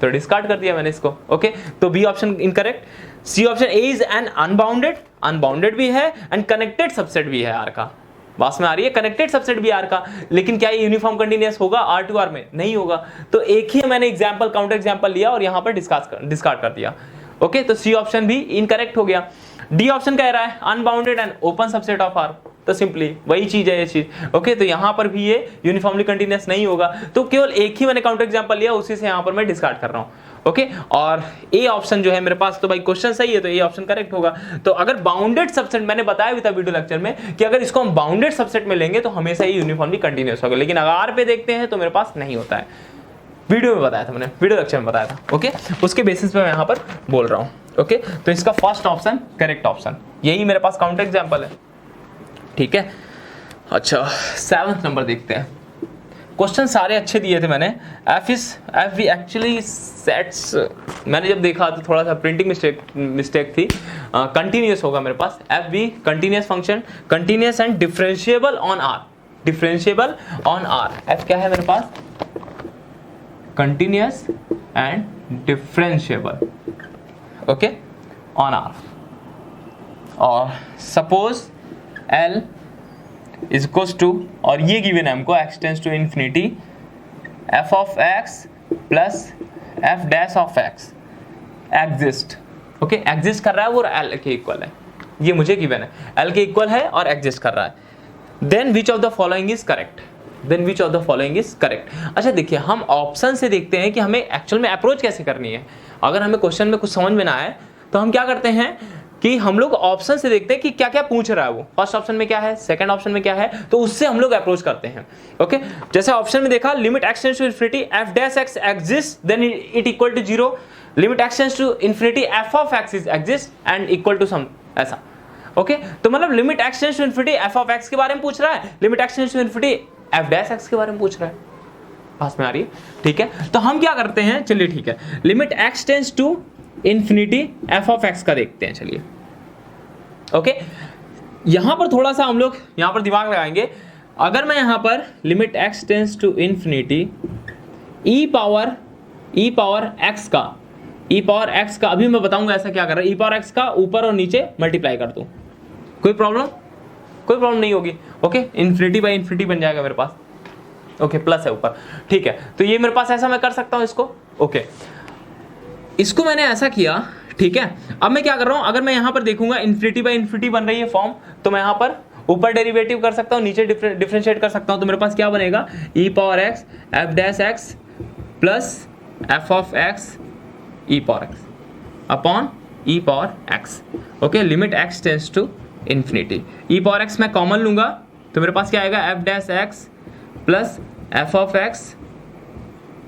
तो डिस्कार्ड कर दिया मैंने इसको। ओके, तो B option incorrect. C option, A is an unbounded भी है एंड कनेक्टेड सबसेट भी है आर का, बात में आ रही है, कनेक्टेड सबसेट भी आर का, लेकिन क्या ये यूनिफॉर्म कंटिन्यूअस होगा आर टू आर में, नहीं होगा। तो एक ही मैंने एग्जांपल, काउंटर एग्जांपल लिया और यहां पर डिस्कार्ड कर दिया। ओके, तो सी ऑप्शन भी इनकरेक्ट हो गया। डी ऑप्शन कह रहा है unbounded and open subset of R, तो सिंपली वही चीज है ये चीज। ओके, तो यहां पर भी ये यूनिफॉर्मली कंटिन्यूअस नहीं होगा, तो केवल एक ही मैंने काउंटर एग्जांपल लिया, उसी से यहां पर मैं डिस्कार्ड कर रहा हूं। ओके, और ए ऑप्शन जो है मेरे पास, तो भाई क्वेश्चन सही है तो ए ऑप्शन करेक्ट होगा। तो अगर बाउंडेड सबसेट, मैंने बताया भी था वीडियो लेक्चर में कि अगर इसको हम बाउंडेड सबसेट में लेंगे तो हमेशा ही यूनिफॉर्मली कंटिन्यूअस होगा, लेकिन अगर आर पे देखते हैं तो मेरे पास नहीं होता है। वीडियो में बताया था मैंने, वीडियो लेक्चर में बताया था। ओके, उसके बेसिस पे मैं यहाँ पर बोल रहा हूँ। ओके, तो इसका फर्स्ट ऑप्शन करेक्ट ऑप्शन, यही मेरे पास काउंटर एग्जाम्पल है। ठीक है, अच्छा 7th नंबर देखते हैं। क्वेश्चन सारे अच्छे दिए थे मैंने। एफ भी एक्चुअली सेट्स, मैंने जब देखा तो थोड़ा सा प्रिंटिंग मिस्टेक थी। कंटिन्यूस होगा मेरे पास। F be continuous function, continuous and differentiable on R, differentiable on R. F क्या है मेरे पास? Continuous and differentiable, okay, on R. और suppose L is equals to, और ये गिवन है हमको, x tends to infinity f of x plus f dash of x exist, okay, exist कर रहा है वो L के इक्वल है, ये मुझे गिवन है, L के इक्वल है और एग्जिस्ट कर रहा है। Then which of the following is correct, then which of the following is correct. अच्छा देखिए, हम ऑप्शन से देखते हैं कि हमें एक्चुअल में अप्रोच कैसे करनी है। अगर हमें क्वेश्चन में कुछ समझ में ना आए तो हम क्या करते हैं कि हम लोग ऑप्शन से देखते हैं कि क्या क्या पूछ रहा है वो, फर्स्ट ऑप्शन में क्या है, सेकंड ऑप्शन में क्या है, तो उससे हम लोग अप्रोच करते हैं। ओके, जैसे ऑप्शन में देखा, limit x tends to infinity f dash x exist then it equal to 0, limit x tends to infinity f of x is exist and equal to some, ऐसा। ओके, तो मतलब limit x tends to infinity f of x के बारे में पूछ रहा है, limit x tends to infinity f dash x के बारे में पूछ रहा है। पास में आ रही है, ठीक है। तो हम क्या करते हैं, चलिए ठीक है, limit x tends to infinity f of x का देखते हैं, चलिए। ओके, यहां पर थोड़ा सा हम लोग यहां पर दिमाग लगाएंगे। अगर मैं यहां पर limit x tends to infinity e power x का, अभी मैं बताऊंगा ऐसा क्या कर रहा है, e पावर x का ऊपर और नीचे मल्टीप्लाई कर दूं, कोई प्रॉब्लम नहीं होगी। ओके, इन्फिनिटी बाई इन्फिनिटी बन जाएगा मेरे पास, ओके, प्लस है ऊपर, ठीक है। तो ये मेरे पास ऐसा मैं कर सकता हूं इसको, ओके, इसको मैंने ऐसा किया, ठीक है। अब मैं क्या कर रहा हूं, अगर मैं यहां पर देखूंगा इन्फिनिटी बाई इन्फिनिटी बन रही है फॉर्म, तो मैं यहां पर ऊपर डेरिवेटिव कर सकता हूं, नीचे डिफरेंशिएट कर सकता हूं, तो मेरे पास क्या बनेगा, e power x f dash x plus f of x e power x upon e power x, okay, limit x tends to infinity. e power x मैं कॉमन लूंगा तो मेरे पास क्या आएगा, f dash x plus f of x,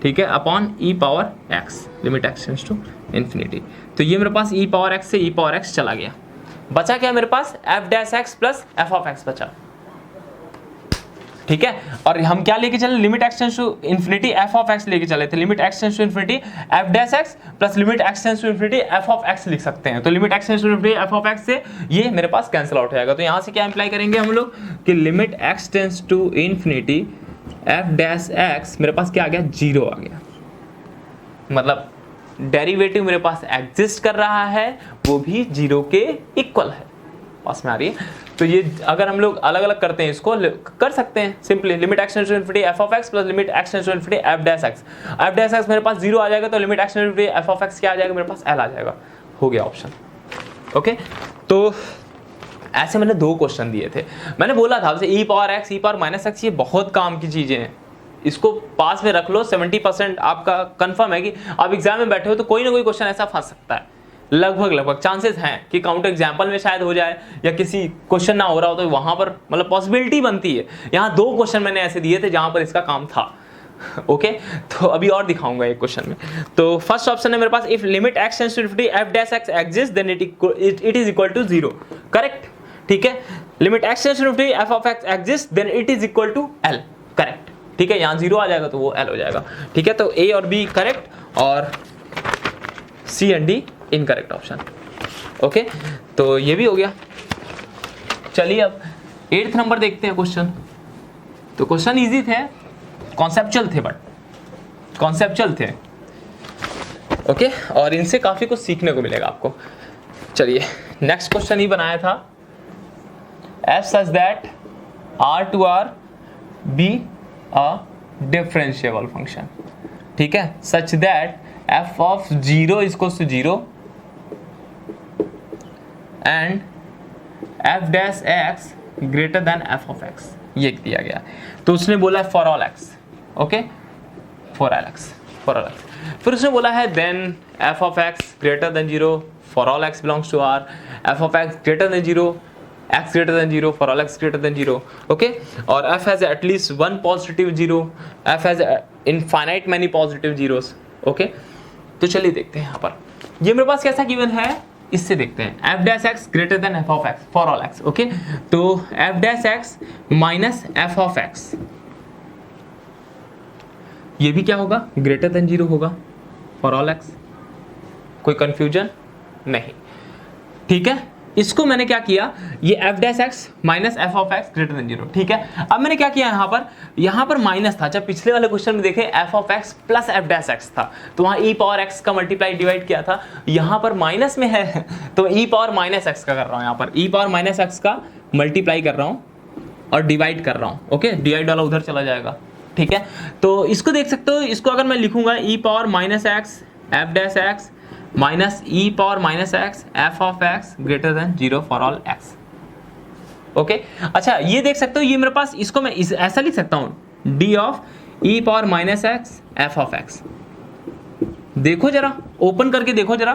ठीक है, upon e power x, limit x tends to infinity. तो ये मेरे पास e पावर x से e पावर x चला गया, बचा क्या मेरे पास, f dash x plus f of x बचा, ठीक है। और हम क्या लेके चले, limit x tends to infinity f of x लेके चले थे, limit x tends to infinity f dash x plus limit x tends to infinity f of x लिख सकते हैं। तो limit x tends to infinity f of x से ये मेरे पास कैंसिल आउट हो जाएगा। तो यहां से क्या इंप्लाई करेंगे हम लोग कि limit x tends to infinity f dash x मेरे पास क्या आ गया, 0 आ गया, मतलब डेरिवेटिव मेरे पास एग्जिस्ट कर रहा है, वो भी 0 के इक्वल है। पास में आ रही है। तो ये अगर हम लोग अलग अलग करते हैं, इसको कर सकते हैं simply, limit x tends to infinity f of x plus limit x tends to infinity f dash x। f dash x मेरे पास 0 आ जाएगा, तो limit x tends to infinity f of x क्या आ जाएगा, मेरे पास l आ जाएगा, हो गया ऑप्शन। ओके, तो ऐसे मैंने 2 क्वेश्चन दिए थे। मैंने बोला था आपसे e power x, e power minus x, ये बहुत काम की चीजें हैं, इसको पास में रख लो, 70% आपका कंफर्म है कि आप एग्जाम में बैठे हो तो कोई ना कोई क्वेश्चन ऐसा फंस सकता है, लगभग चांसेस हैं कि काउंटर एग्जाम्पल में शायद हो जाए, या किसी क्वेश्चन ना हो रहा हो तो वहां पर मतलब पॉसिबिलिटी बनती है। यहाँ 2 क्वेश्चन मैंने ऐसे दिए थे जहां पर इसका काम था। ओके, तो अभी और दिखाऊंगा एक क्वेश्चन में। तो फर्स्ट ऑप्शन है मेरे पास, if limit x tends to infinity f dash x exist then it is equal to 0, correct, ठीक है। Limit x tends to infinity f of x exist then it is equal to l, correct, ठीक है। यहाँ 0 आ जाएगा तो वो l हो जाएगा, ठीक है। तो A और B करेक्ट और C and D incorrect option. Okay, तो ये भी हो गया। चलिए अब 8th नंबर देखते हैं क्वेश्चन। तो क्वेश्चन इजी थे, कॉन्सेप्चुअल थे, बट कॉन्सेप्चुअल थे, ओके, और इनसे काफी कुछ सीखने को मिलेगा आपको। चलिए नेक्स्ट क्वेश्चन ही बनाया था, f such that r to r be a differentiable function, ठीक है, such that f of 0 is equals to 0 and f dash x greater than f of x, ये दिया गया। तो उसने बोला है for all x, okay, for all x। फिर उसने बोला है then f of x greater than 0 for all x belongs to r, f of x greater than 0, x greater than 0 for all x greater than 0, okay, और f has at least one positive 0, f has infinite many positive zeros, okay. तो चलिए देखते हैं यहाँ पर, ये मेरे पास कैसा गिवन है, इससे देखते हैं। f dash x greater then f of x for all x, okay. तो f dash x minus f of x ये भी क्या होगा, ग्रेटर देन 0 होगा फॉर ऑल एक्स। कोई कंफ्यूजन नहीं, ठीक है। इसको मैंने क्या किया, ये f dash x minus F of x greater than 0, ठीक है। अब मैंने क्या किया, यहाँ पर माइनस था, जब पिछले वाले क्वेश्चन में देखे f of x plus F dash x था तो वहाँ e पावर x का मल्टीप्लाई डिवाइड किया था, यहाँ पर माइनस में है तो e पावर माइनस एक्स का कर रहा हूँ, यहाँ पर e पावर माइनस एक्स का मल्टीप्लाई कर रहा हूँ और डिवाइड कर रहा हूँ, ओके। डिवाइड वाला उधर चला जाएगा, ठीक है। तो इसको देख सकते हो, इसको अगर मैं लिखूंगा e power minus x F dash x minus E power minus x f of x greater than 0 for all x, okay. अच्छा ये देख सकते हो, ये मेरे पास, इसको मैं ऐसा लिख सकता हूँ D of E power minus x f of x. देखो जरा, ओपन करके देखो जरा,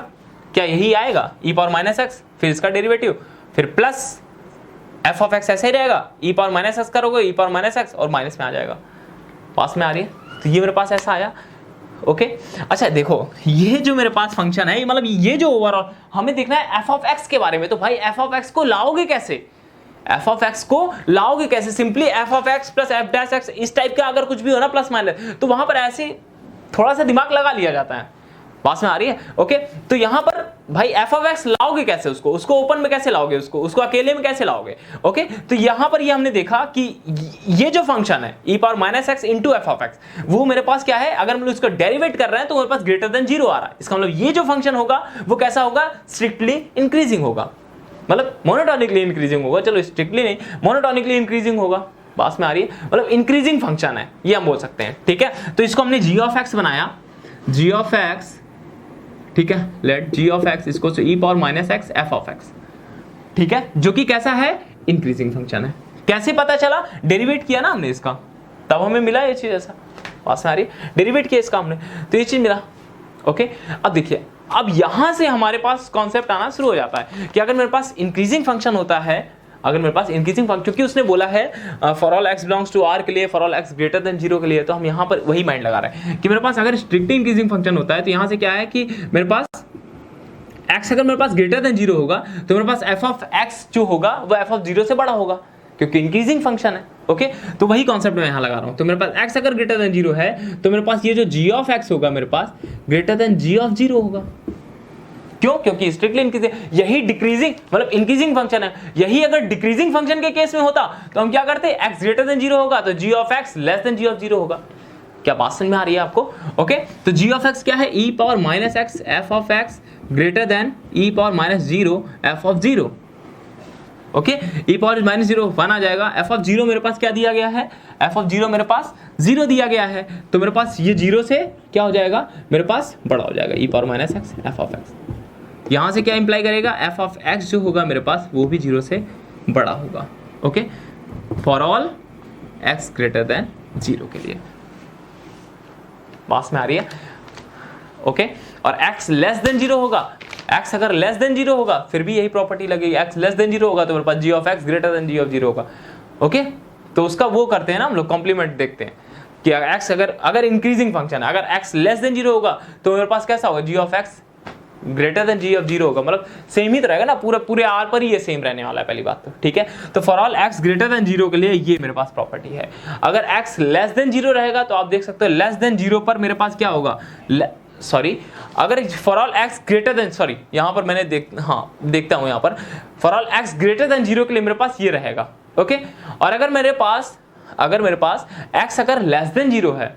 क्या यही आएगा ई पावर माइनस एक्स, फिर इसका डेरिवेटिव, फिर प्लस एफ ऑफ एक्स, ऐसे ही रहेगा, ई पावर माइनस एक्स करोगे ई पावर माइनस एक्स और माइनस में आ जाएगा, पास में आ रही है, तो ये मेरे पास ऐसा आया, ओके। अच्छा देखो, ये जो मेरे पास फंक्शन है, मतलब ये जो ओवरऑल हमें देखना है एफ ऑफ एक्स के बारे में, तो भाई एफ ऑफ एक्स को लाओगे कैसे, एफ ऑफ एक्स को लाओगे कैसे, simply F of x plus F dash x, इस टाइप का अगर कुछ भी हो ना प्लस माइनस, तो वहां पर ऐसे थोड़ा सा दिमाग लगा लिया जाता है, पास में आ रही है, ओके। तो यहां पर भाई एफ ऑफ एक्स लाओगे कैसे, उसको ओपन में कैसे लाओगे, उसको अकेले में कैसे लाओगे, ओके। तो यहां पर ये हमने देखा कि ये जो फंक्शन है e power minus x into F of x, वो मेरे पास क्या है, अगर हम उसको डेरिवेट कर रहे हैं तो मेरे पास ग्रेटर देन 0 आ रहा है, इसका मतलब ये जो फंक्शन होगा वो कैसा होगा, स्ट्रिक्टली इंक्रीजिंग होगा, मतलब मोनोटोनिकली इंक्रीजिंग होगा, चलो स्ट्रिक्टली नहीं, मोनोटोनिकली इंक्रीजिंग होगा, पास में आ रही है, मतलब इंक्रीजिंग फंक्शन है ये हम बोल सकते हैं, ठीक है। तो इसको हमने g ऑफ एक्स बनाया, g ऑफ एक्स, ठीक है, लेट g ऑफ x इसको e power minus x f of x, ठीक है, जो कि कैसा है, इंक्रीजिंग फंक्शन है। कैसे पता चला, डेरिवेट किया ना हमने इसका, तब हमें मिला ये चीज, ऐसा पास में आ रही है, डेरिवेट किया इसका हमने तो ये चीज मिला, ओके। अब देखिए, अब यहां से हमारे पास कॉन्सेप्ट आना शुरू हो जाता है कि अगर मेरे पास इंक्रीजिंग फंक्शन होता है, अगर मेरे पास इंक्रीजिंग फंक्शन, क्योंकि उसने बोला है for all x belongs to R के लिए, for all x greater than 0 के लिए, तो हम यहाँ पर वही माइंड लगा रहे हैं कि मेरे पास अगर स्ट्रिक्टली इंक्रीजिंग फंक्शन होता है तो यहाँ से क्या है कि मेरे पास x अगर मेरे पास ग्रेटर देन 0 होगा तो मेरे पास f ऑफ x जो होगा वो f ऑफ 0 से बड़ा होगा, क्योंकि इंक्रीजिंग फंक्शन है, ओके। तो वही कॉन्सेप्ट मैं यहाँ लगा रहा हूँ। तो मेरे पास x अगर ग्रेटर देन 0 है तो मेरे पास ये जो g ऑफ x होगा मेरे पास ग्रेटर देन g ऑफ 0 होगा, क्यों, क्योंकि स्ट्रिक्टली इंक्रीजिंग, यही डिक्रीजिंग मतलब इंक्रीजिंग फंक्शन है, यही अगर डिक्रीजिंग फंक्शन के केस में होता तो हम क्या करते, x ग्रेटर देन 0 होगा तो g of x less than g of 0 होगा। क्या बात समझ में आ रही है आपको, ओके। तो g ऑफ x क्या है, e power minus x f of x greater then e power minus 0 f of 0, okay. e power minus 0 1 आ जाएगा, f ऑफ 0 मेरे पास क्या दिया गया है, f ऑफ 0 मेरे पास 0 दिया गया है, तो मेरे पास ये 0 से क्या हो जाएगा, मेरे पास बड़ा हो जाएगा, e power minus x f of x। यहाँ से क्या इंप्लाई करेगा, f ऑफ x जो होगा मेरे पास वो भी 0 से बड़ा होगा, okay, for all x greater than 0 के लिए, पास में आ रही है, ओके। और x लेस देन 0 होगा, x अगर लेस देन 0 होगा फिर भी यही प्रॉपर्टी लगेगी, x लेस देन 0 होगा तो मेरे पास g of x greater then g of 0 होगा, ओके। तो उसका वो करते हैं ना हम लोग, कॉम्प्लीमेंट देखते हैं कि x अगर इंक्रीजिंग फंक्शन है, अगर x लेस देन 0 होगा तो मेरे पास कैसा होगा, g of x greater then g of 0 होगा, मतलब सेम ही तो रहेगा ना, पूरे r पर ही ये सेम रहने वाला है, पहली बात तो, ठीक है। तो for all x greater than 0 के लिए ये मेरे पास प्रॉपर्टी है। अगर x लेस देन 0 रहेगा तो आप देख सकते हो लेस देन 0 पर मेरे पास क्या होगा, अगर for all x greater then, यहाँ पर मैंने देखता हूँ, यहाँ पर for all x greater than 0 के लिए मेरे पास ये रहेगा, ओके। और अगर मेरे पास x अगर लेस देन 0 है,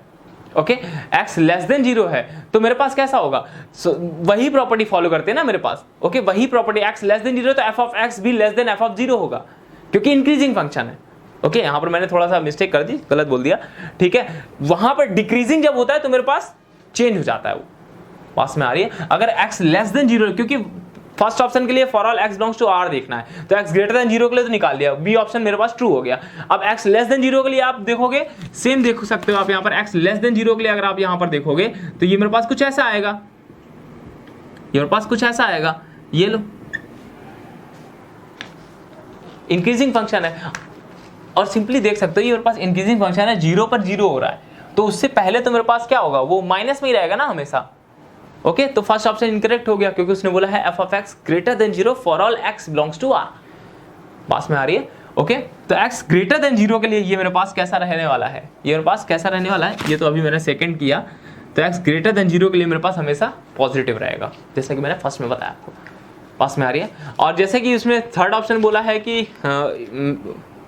ओके, x लेस देन 0 है तो मेरे पास कैसा होगा, वही प्रॉपर्टी फॉलो करते हैं ना मेरे पास, ओके, वही प्रॉपर्टी, x लेस देन 0 तो f ऑफ x भी लेस देन f ऑफ 0 होगा, क्योंकि इंक्रीजिंग फंक्शन है, ओके। यहाँ पर मैंने थोड़ा सा मिस्टेक कर दी, गलत बोल दिया, ठीक है। वहां पर डिक्रीजिंग जब होता है तो मेरे पास चेंज हो जाता है, वो पास में आ रही है। अगर x लेस देन 0, क्योंकि फर्स्ट ऑप्शन के लिए for all x belongs to r देखना है, तो x ग्रेटर देन 0 के लिए तो निकाल दिया, बी ऑप्शन मेरे पास ट्रू हो गया। अब x लेस देन 0 के लिए आप देखोगे, सेम देख सकते हो आप यहाँ पर, x लेस देन 0 के लिए अगर आप यहाँ पर देखोगे तो ये मेरे पास कुछ ऐसा आएगा, ये मेरे पास कुछ ऐसा आएगा, ये लो, इंक्रीजिंग फंक्शन है, और सिंपली देख सकते हो ये मेरे पास इंक्रीजिंग फंक्शन है, 0 पर 0 हो रहा है, तो उससे पहले तो मेरे पास क्या होगा, वो माइनस में ही रहेगा ना हमेशा, ओके। तो फर्स्ट ऑप्शन इनकरेक्ट हो गया, क्योंकि उसने बोला है f of x greater than 0 for all x belongs to r, पास में आ रही है, ओके तो x ग्रेटर देन 0 के लिए ये मेरे पास कैसा रहने वाला है, ये मेरे पास कैसा रहने वाला है, ये तो अभी मैंने सेकंड किया, तो x ग्रेटर देन 0 के लिए मेरे पास हमेशा पॉजिटिव रहेगा, जैसा कि मैंने फर्स्ट में बताया आपको। पास में आ रही है। और जैसे कि उसमें थर्ड ऑप्शन बोला है कि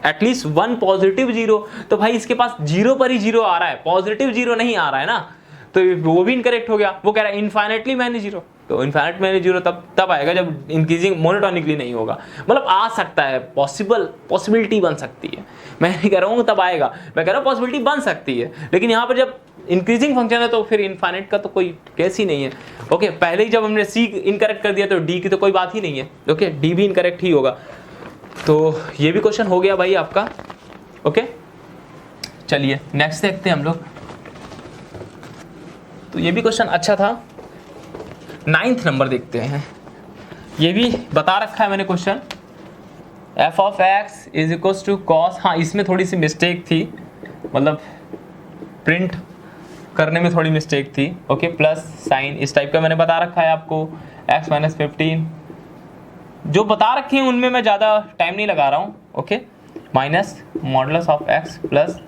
एटलीस्ट 1 पॉजिटिव 0, तो भाई इसके पास 0 पर ही 0 आ रहा है, पॉजिटिव 0 नहीं आ रहा है ना, तो वो भी इनकरेक्ट हो गया। वो कह रहा है इनफाइनेटली मैनी 0, तो इनफाइनेट मैनी 0 तब आएगा जब इंक्रीजिंग मोनोटोनिकली नहीं होगा, मतलब आ सकता है, पॉसिबिलिटी बन सकती है। मैं नहीं कह रहा हूँ तब आएगा, मैं कह रहा हूँ पॉसिबिलिटी बन सकती है, लेकिन यहाँ पर जब इंक्रीजिंग फंक्शन है तो फिर इनफाइनाइट का तो कोई केस ही नहीं है। ओके पहले ही जब हमने सी इनकरेक्ट कर दिया तो डी की तो कोई बात ही नहीं है। ओके डी भी इनकरेक्ट ही होगा। तो ये भी क्वेश्चन हो गया भाई आपका। ओके चलिए नेक्स्ट देखते हैं हम लोग। तो ये भी क्वेश्चन अच्छा था। 9th नंबर देखते हैं। ये भी बता रखा है मैंने question, f of x is equals to cos, हाँ इसमें थोड़ी सी मिस्टेक थी, मतलब प्रिंट करने में थोड़ी मिस्टेक थी। ओके प्लस साइन इस टाइप का मैंने बता रखा है आपको, x माइनस 15 जो बता रखे हैं उनमें मैं ज़्यादा टाइम नहीं लगा रहा हूँ। Okay minus modulus of x plus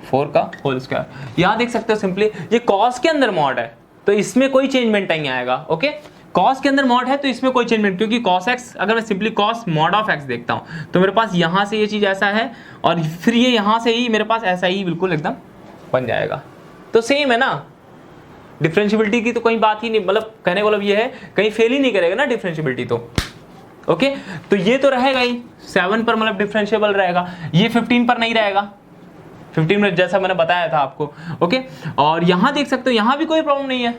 4 का होल स्क्वायर। यहाँ देख सकते हो सिंपली ये कॉस के अंदर मॉड है तो इसमें कोई चेंजमेंट नहीं आएगा। ओके कॉस के अंदर मॉड है तो इसमें कोई चेंजमेंट, क्योंकि कॉस x अगर मैं simply cos mod of x देखता हूँ तो मेरे पास यहाँ से ये चीज़ ऐसा है और फिर ये यहाँ से ही मेरे पास ऐसा ही बिल्कुल एकदम बन जाएगा। तो सेम है ना, डिफरेंशियबिलिटी की तो कोई बात ही नहीं, मतलब कहने का मतलब ये है कहीं फेल ही नहीं करेगा ना डिफरेंशियबिलिटी तो। ओके तो ये तो रहेगा ही 7 पर, मतलब डिफरेंशियबल रहेगा, ये 15 पर नहीं रहेगा, 15 में जैसा मैंने बताया था आपको। ओके और यहाँ देख सकते हो यहाँ भी कोई प्रॉब्लम नहीं है,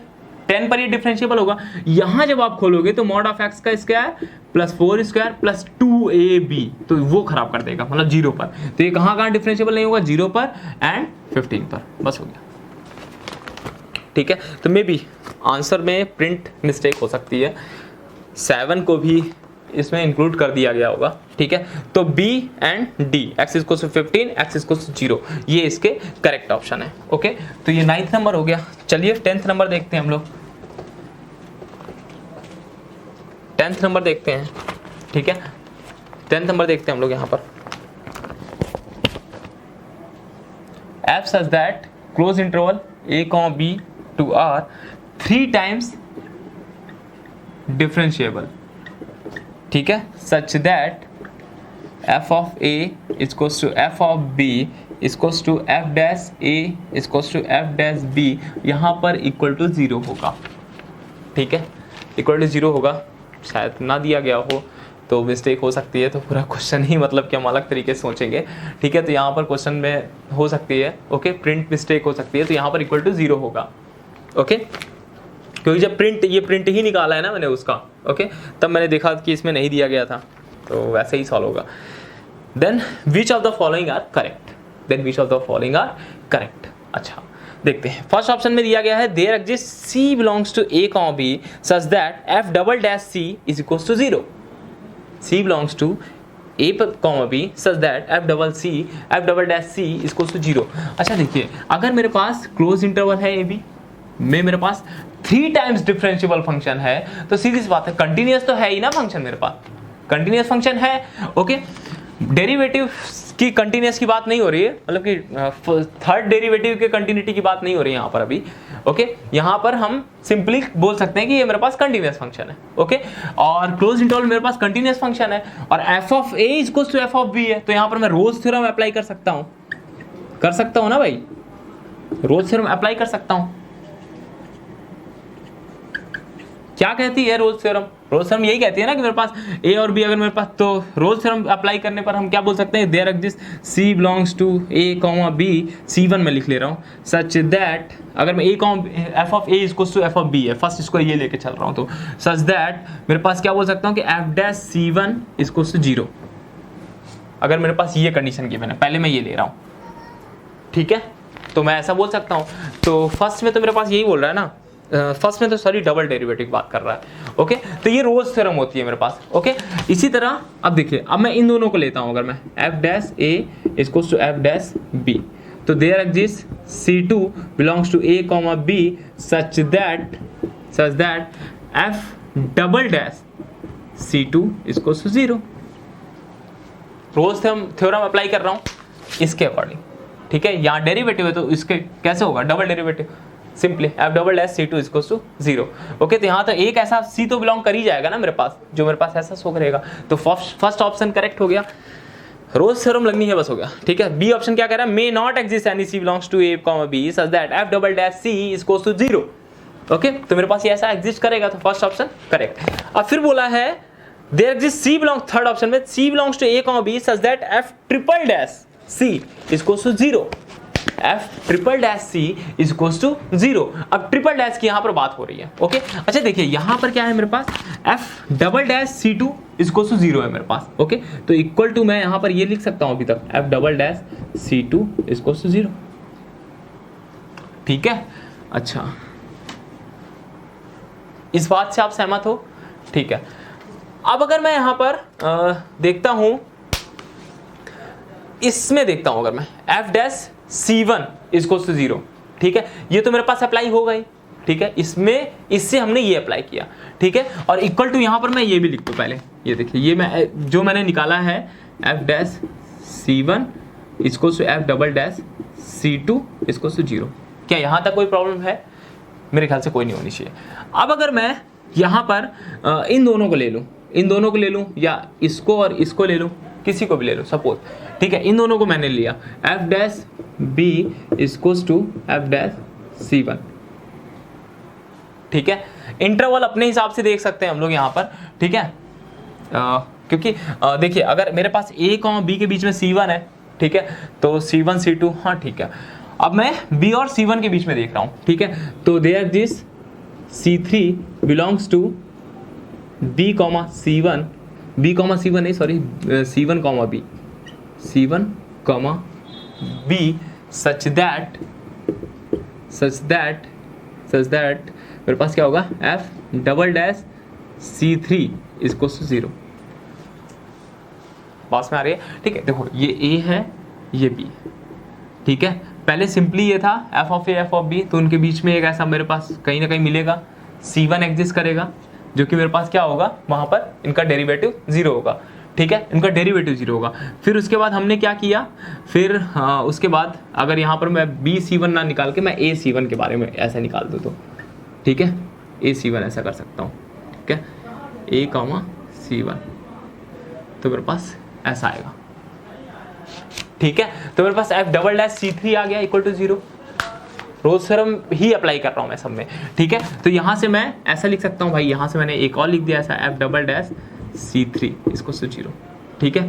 10 पर ये डिफरेंशियबल होगा। यहाँ जब आप खोलोगे तो मॉड ऑफ एक्स का square plus 4 square plus 2ab, तो वो खराब कर देगा, मतलब 0 पर। तो ये कहाँ डिफरेंशियबल नहीं होगा, 0 पर एंड 15 पर, बस हो गया। ठीक है तो मे बी आंसर में प्रिंट मिस्टेक हो सकती है, 7 को भी इसमें इंक्लूड कर दिया गया होगा। ठीक है तो B and D, x is equals to 15, x is equals to 0, ये इसके करेक्ट ऑप्शन है। ओके तो ये 9th नंबर हो गया। चलिए 10th नंबर देखते हैं हम लोग। 10th नंबर देखते हैं। ठीक है 10th नंबर देखते हैं हम लोग यहाँ पर। f such that close interval a, b to r 3 times differentiable. ठीक है सच that f of a is equals to f of b is equals to f dash a is equals to f dash b, यहाँ पर equal to 0 होगा। ठीक है equal to 0 होगा, शायद ना दिया गया हो तो मिस्टेक हो सकती है, तो पूरा क्वेश्चन ही मतलब कि हम अलग तरीके से सोचेंगे। ठीक है तो यहाँ पर क्वेश्चन में हो सकती है ओके प्रिंट मिस्टेक हो सकती है, तो यहाँ पर इक्वल टू 0 होगा। ओके क्योंकि जब ये प्रिंट ही निकाला है ना मैंने उसका, ओके तब मैंने देखा कि इसमें नहीं दिया गया था, तो वैसे ही सॉल्व होगा। Then which of the following are correct, then which of the following are correct. अच्छा देखते हैं, फर्स्ट ऑप्शन में दिया गया है there exist C belongs to A, B such that F double dash C is equals to 0। C belongs to A, B such that F double dash C is equals to 0। अच्छा देखिए अगर मेरे पास close interval है AB में, मेरे पास 3 times differentiable function है, तो सीधी सी बात है कंटिन्यूअस तो है ही ना फंक्शन, मेरे पास कंटिन्यूअस फंक्शन है। ओके डेरिवेटिव की कंटिन्यूअस की बात नहीं हो रही है, मतलब कि थर्ड डेरिवेटिव के कंटिन्यूटी की बात नहीं हो रही है यहाँ पर अभी। ओके यहाँ पर हम सिंपली बोल सकते हैं कि ये मेरे पास कंटिन्यूअस फंक्शन है। ओके और क्लोज इंटरवल मेरे पास कंटिन्यूअस फंक्शन है और f of a is equals to f of b है, तो यहाँ पर मैं रोल्स थ्योरम अप्लाई कर सकता हूँ ना भाई, रोल्स थ्योरम अप्लाई कर सकता हूँ। क्या कहती है रोल्स थ्योरम? रोल्स थ्योरम यही कहती है ना कि मेरे पास A और B अगर मेरे पास, तो रोल्स थ्योरम अप्लाई करने पर हम क्या बोल सकते हैं, there exist C belongs to A, B, C1 में लिख ले रहा हूँ, सच दैट अगर मैं f of A is equals to f of B है, फर्स्ट इसको ये लेके चल रहा हूँ, तो सच दैट मेरे पास क्या बोल सकता हूँ कि f dash C1 is equals to 0, अगर मेरे पास ये कंडीशन गिवन है, पहले मैं ये ले रहा हूँ। ठीक है तो मैं ऐसा बोल सकता हूँ। तो फर्स्ट में तो मेरे पास यही बोल रहा है ना, फर्स्ट में तो सॉरी डबल डेरिवेटिव की बात कर रहा है। ओके तो ये रोल्स थ्योरम होती है मेरे पास। ओके इसी तरह अब देखिए, अब मैं इन दोनों को लेता हूं, अगर मैं f dash a is equals to f dash b, तो there exist C2 belongs to A, B such that f double dash C2 is equals to 0। Rolle's theorem apply कर रहा हूँ इसके अकॉर्डिंग, ठीक है। यहाँ डेरिवेटिव है तो इसके कैसे होगा, double derivative, simply f double dash c two equals to 0। Okay, तो यहाँ तो एक ऐसा सी तो बिलोंग कर ही जाएगा ना मेरे पास, जो मेरे पास ऐसा शो करेगा, तो फर्स्ट ऑप्शन करेक्ट हो गया, रोल्स थ्योरम लगनी है बस, हो गया, ठीक है। बी ऑप्शन क्या कह रहा है, may not exist any c belongs to A comma B such that f double dash c equals to 0। Okay, तो मेरे पास ये ऐसा एग्जिस्ट करेगा, तो फर्स्ट ऑप्शन करेक्ट। अब फिर बोला है there exist c belong, third option में c belongs to A comma B such that f triple dash c equals to 0, f triple dash c equals to 0। अब ट्रिपल डैश की यहाँ पर बात हो रही है, ओके। अच्छा देखिए यहाँ पर क्या है मेरे पास, f double dash c two equals to 0 है मेरे पास, ओके। तो इक्वल टू मैं यहाँ पर ये लिख सकता हूँ अभी तक, f double dash c two equals to 0, ठीक है। अच्छा, इस बात से आप सहमत हो, ठीक है। अब अगर मैं यहाँ पर देखता हूँ, इसमें देखता हूँ अगर मैं F dash C1 equals to 0, ठीक है, ये तो मेरे पास अप्लाई होगा ही, ठीक है। इसमें इससे हमने ये अप्लाई किया, ठीक है। और इक्वल टू यहाँ पर मैं ये भी लिख दूँ पहले, ये देखिए, ये मैं जो मैंने निकाला है f dash C1 equals to f double dash C2 equals to 0। क्या यहाँ तक कोई प्रॉब्लम है? मेरे ख्याल से कोई नहीं होनी चाहिए। अब अगर मैं यहाँ पर इन दोनों को ले लूँ, इन दोनों को ले लूँ, या इसको और इसको ले लूँ, किसी को भी ले लो सपोज, ठीक है। इन दोनों को मैंने लिया, f dash B equals to f dash C1, ठीक है। इंटरवल अपने हिसाब से देख सकते हैं हम लोग यहाँ पर, ठीक है। क्योंकि देखिए अगर मेरे पास ए और बी के बीच में C1 है, ठीक है, तो C1 C2, हाँ ठीक है। अब मैं B और C1 के बीच में देख रहा हूँ, ठीक है, तो there this C3 belongs to B comma C1, B comma C1 नहीं, sorry, C1 comma B, C1 comma B such that मेरे पास क्या होगा, F double dash C3 equals to 0। पास में आ रही है, ठीक है। देखो ये A है, ये B, ठीक है। पहले सिंपली ये था F of A F of B, तो उनके बीच में एक ऐसा मेरे पास कहीं ना कहीं मिलेगा, C1 एग्जिस्ट करेगा, जो कि मेरे पास क्या होगा, वहाँ पर इनका डेरिवेटिव 0 होगा, ठीक है, इनका डेरिवेटिव 0 होगा। फिर उसके बाद हमने क्या किया, फिर उसके बाद अगर यहाँ पर मैं B C1 ना निकाल के मैं A C1 के बारे में ऐसा निकाल दूँ तो, ठीक है, A C1 ऐसा कर सकता हूँ, ठीक है, A कॉमा C1, तो मेरे पास ऐसा आएगा, ठीक है। तो मेरे पास F डबल डैश C3 आ गया इक्वल टू 0। रोल्स थ्योरम ही अप्लाई कर रहा हूँ मैं सब में, ठीक है। तो यहाँ से मैं ऐसा लिख सकता हूँ भाई, यहाँ से मैंने एक और लिख दिया ऐसा, F डबल डैश C3 इसको 0, ठीक है,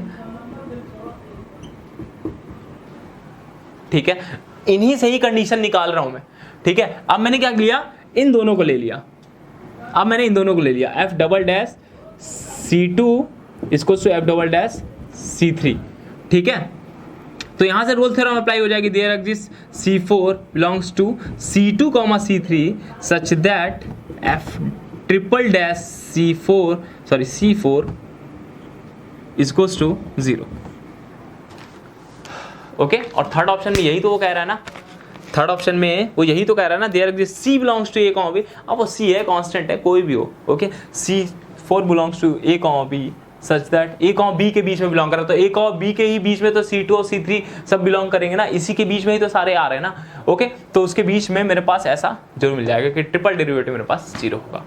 ठीक है। इन्हीं से ही कंडीशन निकाल रहा हूँ मैं, ठीक है। अब मैंने क्या लिया, इन दोनों को ले लिया, अब मैंने इन दोनों को ले लिया, F डबल डैश C2 इसको F डबल डैश C3, ठीक है। तो यहाँ से रोल्स थ्योरम अप्लाई हो जाएगी, there exist C4 belongs to C2 comma C3 such that F triple dash C4 equals to 0। Okay, और थर्ड ऑप्शन में यही तो वो कह रहा है ना, थर्ड ऑप्शन में वो यही तो कह रहा है ना, there exist C belongs to A comma B। अब वो C है, कांस्टेंट है, कोई भी हो, okay. C4 belongs to A comma B such that A और B के बीच में बिलोंग कर रहा है, तो A और B के ही बीच में तो C2 और C3 सब बिलोंग करेंगे ना, इसी के बीच में ही तो सारे आ रहे हैं ना, ओके। तो उसके बीच में मेरे पास ऐसा जरूर मिल जाएगा कि ट्रिपल डेरिवेटिव मेरे पास 0 होगा।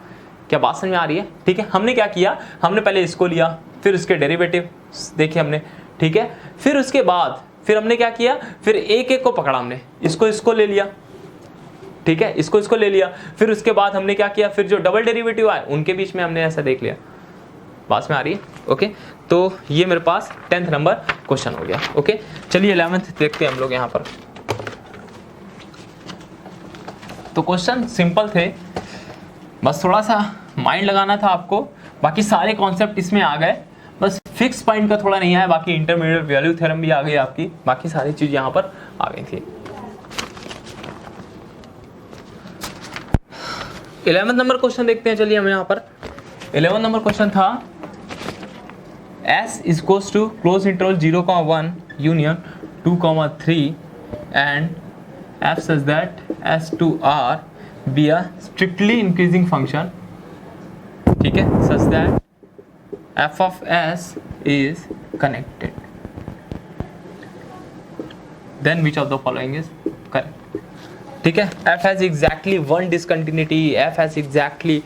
क्या बात समझ में आ रही है? ठीक है, हमने क्या किया, हमने पहले इसको लिया, फिर उसके डेरिवेटिव देखे हमने, ठीक है। फिर उसके बाद फिर हमने क्या किया, फिर एक एक को पकड़ा हमने, इसको ले लिया, ठीक है, इसको ले लिया। फिर उसके बाद हमने क्या किया, फिर जो डबल डेरिवेटिव आए उनके बीच में हमने ऐसा देख लिया। बात में आ रही है? ओके, तो ये मेरे पास 10th नंबर क्वेश्चन हो गया। ओके, चलिए 11th देखते हैं हम लोग यहाँ पर। तो क्वेश्चन सिंपल थे, बस थोड़ा सा माइंड लगाना था आपको, बाकी सारे कॉन्सेप्ट इसमें आ गए, बस फिक्स पॉइंट का थोड़ा नहीं आया, बाकी इंटरमीडिएट वैल्यू थ्योरम भी आ गई आपकी, बाकी सारी चीज यहाँ पर आ गई थी। 11th नंबर क्वेश्चन देखते हैं, चलिए हम यहाँ पर 11th नंबर क्वेश्चन था S is equals to close interval 0,1 union 2,3 and f such that S to R be a strictly increasing function, ठीक है, such that f of S is connected, then which of the following is correct. ठीक है, f has exactly 1 discontinuity, f has exactly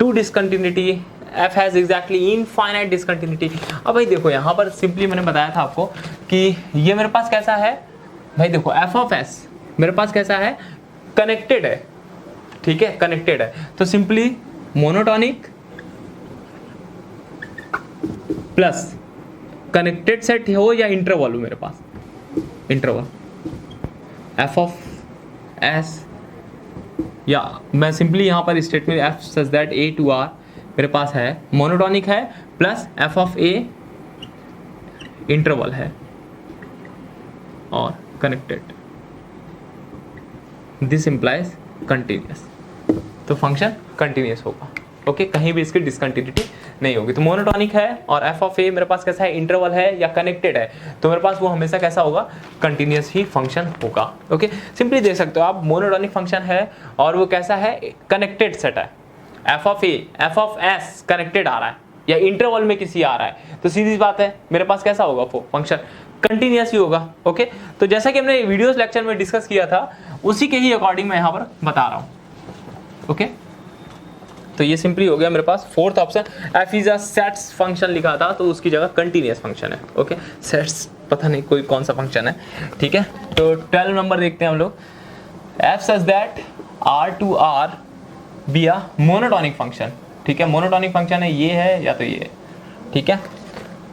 2 discontinuity, f has exactly infinite discontinuity. अब भाई देखो यहाँ पर simply मैंने बताया था आपको कि ये मेरे पास कैसा है भाई, देखो f ऑफ s मेरे पास कैसा है, कनेक्टेड है। ठीक है, कनेक्टेड है, तो simply monotonic plus connected set हो या इंटरवल हो मेरे पास, इंटरवल f ऑफ s, या मैं सिंपली यहाँ पर statement f such that a to r मेरे पास है, मोनोटॉनिक है plus f of a interval है और कनेक्टेड, दिस इंप्लाइज कंटिन्यूअस, तो फंक्शन कंटिन्यूअस होगा। ओके, कहीं भी इसकी डिसकंटिन्यूटी नहीं होगी। तो मोनोटॉनिक है और f ऑफ a मेरे पास कैसा है, इंटरवल है या कनेक्टेड है, तो मेरे पास वो हमेशा कैसा होगा, कंटिन्यूअस ही फंक्शन होगा। ओके, सिंपली देख सकते हो आप, मोनोटॉनिक फंक्शन है और वो कैसा है, कनेक्टेड सेट है, f of a f of s connected आ रहा है या इंटरवल में किसी आ रहा है, तो सीधी बात है मेरे पास कैसा होगा वो फंक्शन, कंटिन्यूअस ही होगा। ओके, तो जैसा कि हमने वीडियोस लेक्चर में डिस्कस किया था उसी के ही अकॉर्डिंग मैं यहाँ पर बता रहा हूँ। ओके, तो ये सिंपली हो गया मेरे पास fourth option. f is a sets function लिखा था तो उसकी जगह कंटिन्यूअस फंक्शन है। ओके, सेट्स पता नहीं कोई कौन सा फंक्शन है। ठीक है, तो 12 नंबर देखते हैं हम लोग, f such that r to r be a monotonic function. ठीक है, मोनोटॉनिक फंक्शन है, ये है या तो ये है। ठीक है,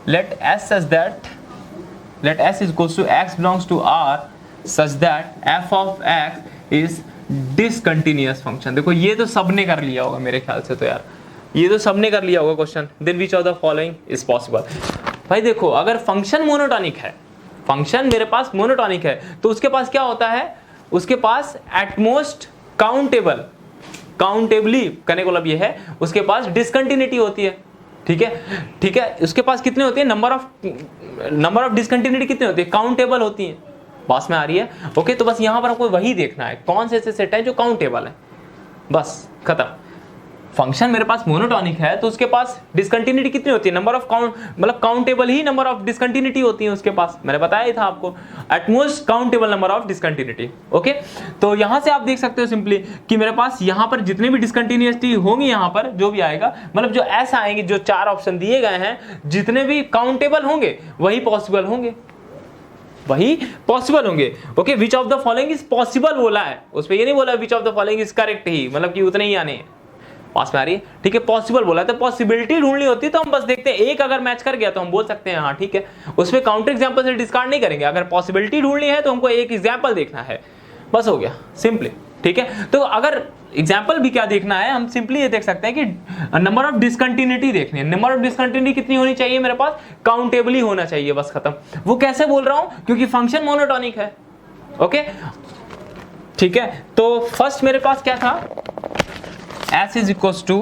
let s such that, let s is equals to x belongs to r such that f of x is discontinuous function। देखो ये तो सबने कर लिया होगा मेरे ख्याल से, तो यार ये तो सबने कर लिया होगा question. then which of the following is possible। भाई देखो, अगर फंक्शन मोनोटॉनिक है, फंक्शन मेरे पास मोनोटॉनिक है, तो उसके पास क्या होता है, उसके पास एटमोस्ट काउंटेबल, काउंटेबली करने का मतलब ये है उसके पास डिसकंटिन्यूटी होती है। ठीक है, ठीक है, उसके पास कितने होते हैं, नंबर ऑफ डिसकंटिन्यूटी कितने होते हैं, काउंटेबल होती हैं। पास में आ रही है। ओके, तो बस यहाँ पर आपको वही देखना है, कौन से ऐसे सेट है जो काउंटेबल है, बस खत्म। फंक्शन मेरे पास मोनोटॉनिक है तो उसके पास डिसकंटिन्यूटी कितनी होती है, नंबर ऑफ काउंट, मतलब काउंटेबल ही नंबर ऑफ डिसकंटिन्यूटी होती है उसके पास, मैंने बताया ही था आपको, at most countable number of discontinuity. Okay, तो यहां से आप देख सकते हो सिंपली कि मेरे पास यहां पर जितने भी डिसकंटिन्यूटी होंगी, यहां पर जो भी आएगा, मतलब जो ऐसा आएंगे, जो 4 ऑप्शन दिए गए हैं, जितने भी काउंटेबल होंगे वही पॉसिबल होंगे, वही पॉसिबल होंगे। Okay, which of the following is possible बोला है, उस पर ये नहीं बोला which of the following is correct ही, मतलब कि उतने ही आने हैं। पास में आ रही है। ठीक है, पॉसिबल बोला तो पॉसिबिलिटी ढूंढनी होती है, तो हम बस देखते हैं एक अगर मैच कर गया तो हम बोल सकते हैं हाँ ठीक है, उसमें काउंटर एग्जांपल से डिस्कार्ड नहीं करेंगे। अगर पॉसिबिलिटी ढूंढनी है तो हमको एक एग्जांपल देखना है, बस हो गया सिंपली। ठीक है, तो अगर एग्जांपल भी क्या देखना है, हम सिंपली ये देख सकते हैं कि नंबर ऑफ डिसकंटिन्यूटी देखनी है। नंबर ऑफ डिसकंटिन्यूटी कितनी होनी चाहिए मेरे पास, काउंटेबली होना चाहिए, बस खत्म। वो कैसे बोल रहा हूं, क्योंकि फंक्शन मोनोटॉनिक है। ओके, ठीक है, तो फर्स्ट मेरे पास क्या था, s is equals to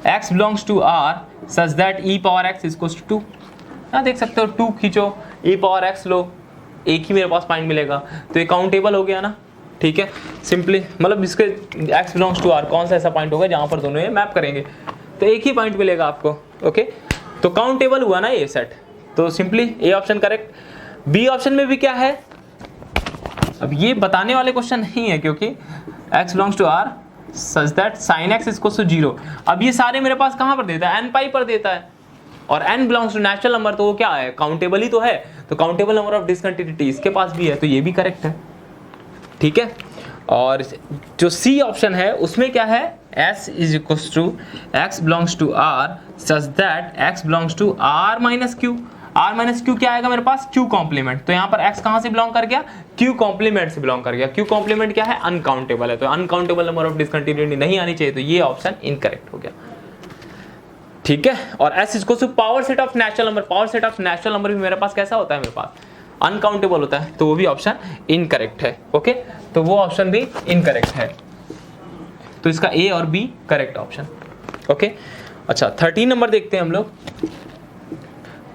x belongs to r such that e power x is equals to 2। यहाँ देख सकते हो 2 खींचो, e power x लो, एक ही मेरे पास पॉइंट मिलेगा, तो ये काउंटेबल हो गया ना। ठीक है, सिंपली मतलब इसके x belongs to r कौन सा ऐसा पॉइंट होगा जहाँ पर दोनों ये मैप करेंगे, तो एक ही पॉइंट मिलेगा आपको। ओके, तो काउंटेबल हुआ ना ये सेट, तो simply A option correct. B option में भी क्या है, अब ये बताने वाले क्वेश्चन नहीं है, क्योंकि x belongs to r such that sin x is equals to 0। अब ये सारे मेरे पास कहाँ पर देता है, n पाई पर देता है, और n belongs to natural number, तो वो क्या है, काउंटेबल ही तो है, तो काउंटेबल नंबर ऑफ डिसकंटिन्यूटी इसके पास भी है, तो ये भी करेक्ट है। ठीक है, और जो सी ऑप्शन है उसमें क्या है, s is equals to x belongs to r such that x belongs to r minus q। r minus Q क्या आएगा मेरे पास, q कॉम्प्लीमेंट, तो यहाँ पर x कहाँ से बिलोंग कर गया, q कॉम्प्लीमेंट से बिलोंग कर गया। q कॉम्प्लीमेंट क्या है, अनकाउंटेबल है, तो अनकाउंटेबल नंबर ऑफ डिसकंटिन्यूटी नहीं आनी चाहिए, तो ये ऑप्शन इनकरेक्ट हो गया। ठीक है, और s is equals to power set of natural number. Power set of natural number भी मेरे पास कैसा होता है, मेरे पास अनकाउंटेबल होता है, तो वो भी ऑप्शन इनकरेक्ट है। ओके, तो वो ऑप्शन भी इनकरेक्ट है, तो इसका ए और बी करेक्ट ऑप्शन। ओके, अच्छा 13 नंबर देखते हैं हम लोग,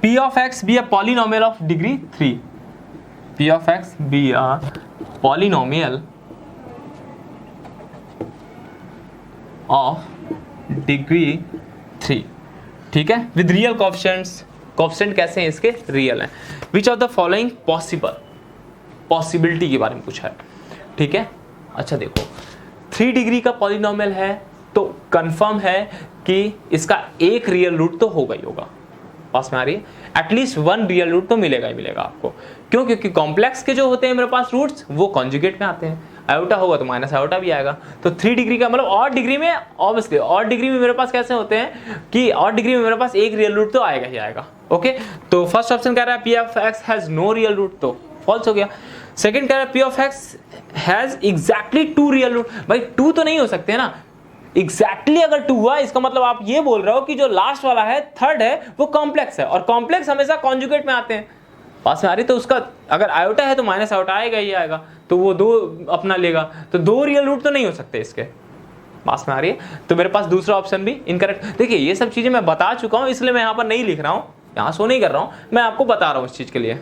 p of x be a polynomial of degree 3। p of x be a polynomial of degree 3। ठीक है, with real coefficients। कोएफिशिएंट कैसे हैं इसके, रियल हैं। which of the following possible, possibility के बारे में पूछा है, ठीक है। अच्छा देखो 3 डिग्री का पॉलिनोमियल है तो कंफर्म है कि इसका एक रियल रूट तो होगा ही होगा, पास में आ रही है, एटलीस्ट 1 रियल रूट तो मिलेगा ही मिलेगा आपको। क्यों? क्योंकि कॉम्प्लेक्स के जो होते हैं मेरे पास रूट्स वो कॉन्जुगेट में आते हैं, आयोटा होगा तो माइनस आयोटा भी आएगा। तो 3 डिग्री का मतलब ऑड डिग्री में, ऑब्वियसली ऑड डिग्री में मेरे पास कैसे होते हैं कि ऑड डिग्री में मेरे पास एक रियल रूट तो आएगा ही आएगा। ओके, तो फर्स्ट ऑप्शन कह रहा है P of x has no real root, तो फॉल्स हो गया। सेकंड कह रहा है P of x has exactly 2 real root, भाई 2 तो नहीं हो सकते ना, एग्जैक्टली अगर 2 हुआ इसका मतलब आप ये बोल रहे हो कि जो लास्ट वाला है, थर्ड है, वो कॉम्प्लेक्स है, और कॉम्प्लेक्स हमेशा कॉन्जुगेट में आते हैं, पास में आ रही। तो उसका अगर आयोटा है तो माइनस आयोटा आएगा ही आएगा, तो वो 2 अपना लेगा, तो 2 रियल रूट तो नहीं हो सकते इसके, पास में आ रही है। तो मेरे पास दूसरा ऑप्शन भी इनकरेक्ट। देखिए ये सब चीजें मैं बता चुका हूं, इसलिए मैं यहाँ पर नहीं लिख रहा हूं, यहाँ शो नहीं कर रहा हूं, मैं आपको बता रहा हूं इस चीज के लिए।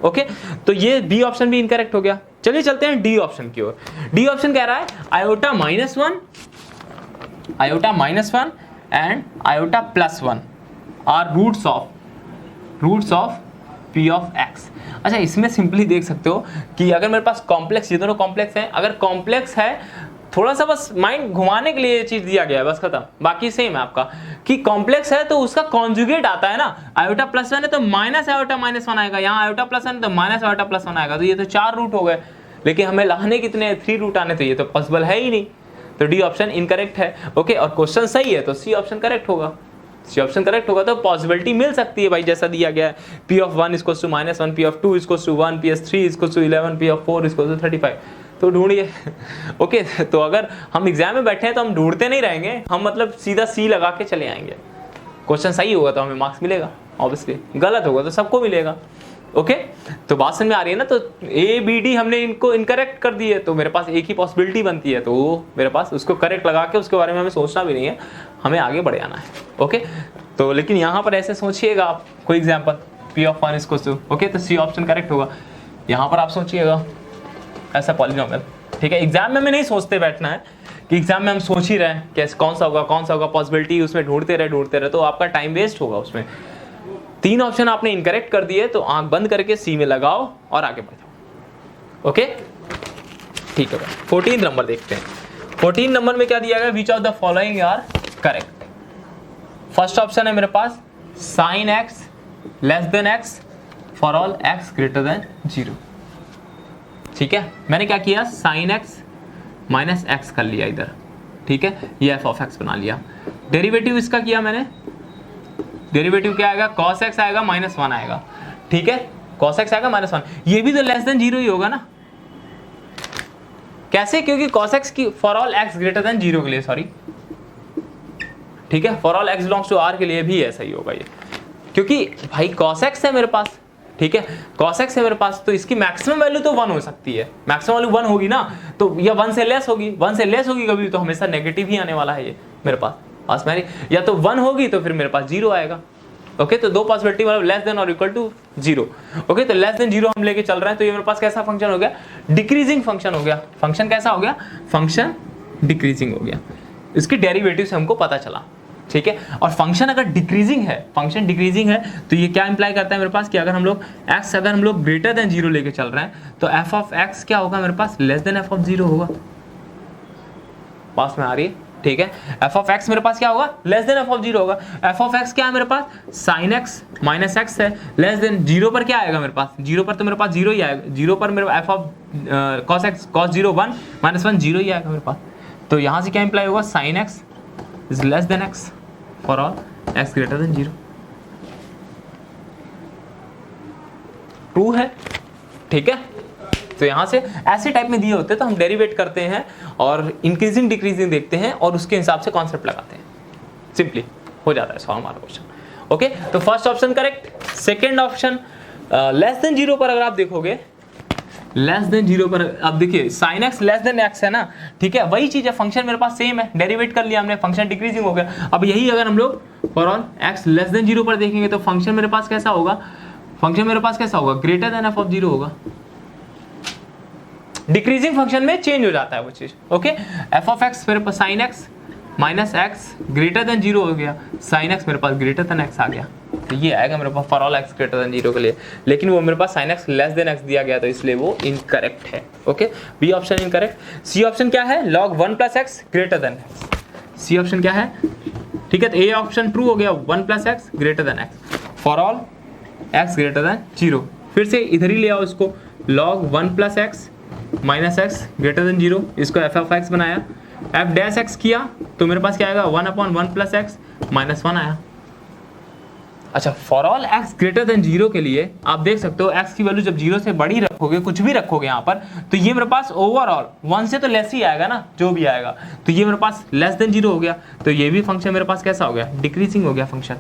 ओके, तो ये बी ऑप्शन भी इनकरेक्ट हो गया। चलिए चलते हैं डी ऑप्शन की ओर। डी ऑप्शन कह रहा है iota -1 and iota +1 are roots of P of x. अच्छा, इसमें सिंपली देख सकते हो कि अगर मेरे पास कॉम्प्लेक्स, ये दोनों कॉम्प्लेक्स हैं, अगर कॉम्प्लेक्स है, थोड़ा सा बस माइंड घुमाने के लिए ये चीज दिया गया है, बस खत्म, बाकी सेम है आपका कि कॉम्प्लेक्स है तो उसका कॉन्जुगेट आता है ना, आयोटा +1 है तो माइनस आयोटा -1 आएगा, यहाँ आयोटा +1 है तो माइनस आयोटा +1 आएगा, तो ये तो 4 रूट हो गए, लेकिन हमें लाने कितने, 3 रूट आने, तो ये तो पॉसिबल है ही नहीं, तो डी ऑप्शन इनकरेक्ट है। ओके, और क्वेश्चन सही है तो सी ऑप्शन करेक्ट होगा, सी ऑप्शन करेक्ट होगा। तो पॉसिबिलिटी मिल सकती है भाई, जैसा दिया गया है P of 1 = -1, P of 2 = 1, P of 3 = 11, P of 4 = 35, तो ढूंढिए। ओके, तो अगर हम एग्जाम में बैठे हैं तो हम ढूंढते नहीं रहेंगे, हम मतलब सीधा सी लगा के चले आएंगे। क्वेश्चन सही होगा तो हमें मार्क्स मिलेगा, ऑब्वियसली गलत होगा तो सबको मिलेगा। ओके, तो बात समझ में आ रही है ना। तो ए बी डी हमने इनको इनकरेक्ट कर दिए, तो मेरे पास एक ही पॉसिबिलिटी बनती है, तो वो मेरे पास उसको करेक्ट लगा के उसके बारे में हमें सोचना भी नहीं है, हमें आगे बढ़ जाना है। ओके, तो लेकिन यहाँ पर ऐसे सोचिएगा आप, कोई एग्जाम्पल P of 1 = ओके, तो सी ऑप्शन करेक्ट होगा। यहाँ पर आप सोचिएगा ऐसा पॉलिनोमियल, ठीक है। एग्जाम में हमें नहीं सोचते बैठना है कि एग्जाम में हम सोच ही रहे हैं कैसे कौन सा होगा पॉसिबिलिटी, उसमें ढूंढते रहे तो आपका टाइम वेस्ट होगा उसमें। 3 ऑप्शन आपने इनकरेक्ट कर दिए, तो आंख बंद करके सी में लगाओ और आगे बढ़ो। ओके, ठीक है। 14 नंबर देखते हैं। 14 नंबर में क्या दिया गया, which of the following are correct. First option है मेरे पास sin x < x for all x > 0। ठीक है, मैंने क्या किया, sin x - x कर लिया इधर, ठीक है, ये f of x बना लिया। डेरिवेटिव इसका किया मैंने, डेरिवेटिव क्या आएगा, cos x आएगा -1 आएगा, ठीक है, cos x आएगा -1, ये भी तो <0 ही होगा ना। कैसे? क्योंकि cos x की फॉर ऑल x > 0 के लिए, सॉरी, ठीक है, for all x belongs to r के लिए भी ऐसा ही होगा ये, क्योंकि भाई cos x है मेरे पास, ठीक है, cos x है मेरे पास, तो इसकी मैक्सिमम वैल्यू तो 1 हो सकती है, मैक्सिमम वैल्यू 1 होगी ना, तो या 1 से लेस होगी, 1 से लेस होगी कभी तो हमेशा नेगेटिव ही आने वाला है ये मेरे पास मेरी, या तो 1 होगी तो फिर मेरे पास 0 आएगा। ओके, तो 2 पॉसिबिलिटी मतलब < 0। ओके, तो <0 हम लेके चल रहे हैं, तो ये मेरे पास कैसा फंक्शन हो गया, डिक्रीजिंग फंक्शन हो गया। फंक्शन कैसा हो गया, फंक्शन डिक्रीजिंग हो गया, इसकी डेरिवेटिव से हमको पता चला, ठीक है। और फंक्शन अगर डिक्रीजिंग है, तो ये क्या इंप्लाई करता है मेरे पास कि अगर हम लोग x अगर हम लोग > 0 लेके चल रहे हैं, तो f of x क्या होगा मेरे पास, f of 0 होगा, पास में आ रही है, ठीक है। f of x मेरे पास क्या होगा, f of 0 होगा। f of x क्या है मेरे पास, sin x - x है, <0 पर क्या आएगा मेरे पास, 0 पर तो मेरे पास 0 ही आएगा, 0 पर मेरे f of cos 0 1 -1 0 ही आएगा मेरे पास। तो यहाँ से क्या इंप्लाई होगा, sin x < x for all x > 0। True है, ठीक है। तो यहाँ से ऐसे टाइप में दिए होते हैं तो हम डेरिवेट करते हैं और इंक्रीजिंग डिक्रीजिंग देखते हैं और उसके हिसाब से कॉन्सेप्ट लगाते हैं, सिंपली हो जाता है सॉल्व हमारा क्वेश्चन। ओके, तो first option correct. Second option <0 पर अगर आप देखोगे, <0 पर अब देखिए sin x x है ना, ठीक है, वही चीज है, फंक्शन मेरे पास सेम है, डेरिवेट कर लिया हमने, फंक्शन डिक्रीजिंग हो गया। अब यही अगर हम लोग फॉर ऑल x <0 पर देखेंगे तो फंक्शन मेरे पास कैसा होगा, f of 0 होगा। डिक्रीजिंग फंक्शन में चेंज हो जाता है वो चीज। ओके, f of x मेरे पास sin x minus x greater than 0 हो गया, साइन एक्स मेरे पास ग्रेटर देन एक्स आ गया। तो ये आएगा मेरे पास for all x greater than 0 के लिए, लेकिन वो मेरे पास sine x less than x दिया गया, तो इसलिए वो इनकरेक्ट है। Okay, B option incorrect. C option क्या है, log 1 plus x greater than x. C option क्या है, ठीक है, तो ए ऑप्शन ट्रू हो गया, 1 plus x greater than x for all x greater than 0। फिर से इधर ही ले आओ इसको, log 1 plus x minus x greater than 0, इसको एफ ऑफ एक्स बनाया, एफ डैश एक्स किया तो मेरे पास क्या आएगा, 1/1 प्लस एक्स माइनस 1 आया। अच्छा, for all x greater than 0 के लिए आप देख सकते हो एक्स की वैल्यू जब 0 से बड़ी रखोगे, कुछ भी रखोगे यहाँ पर, तो ये मेरे पास ओवरऑल 1 से तो लेस ही आएगा ना, जो भी आएगा, तो ये मेरे पास लेस देन 0 हो गया, तो ये भी फंक्शन मेरे पास कैसा हो गया, डिक्रीजिंग हो गया फंक्शन।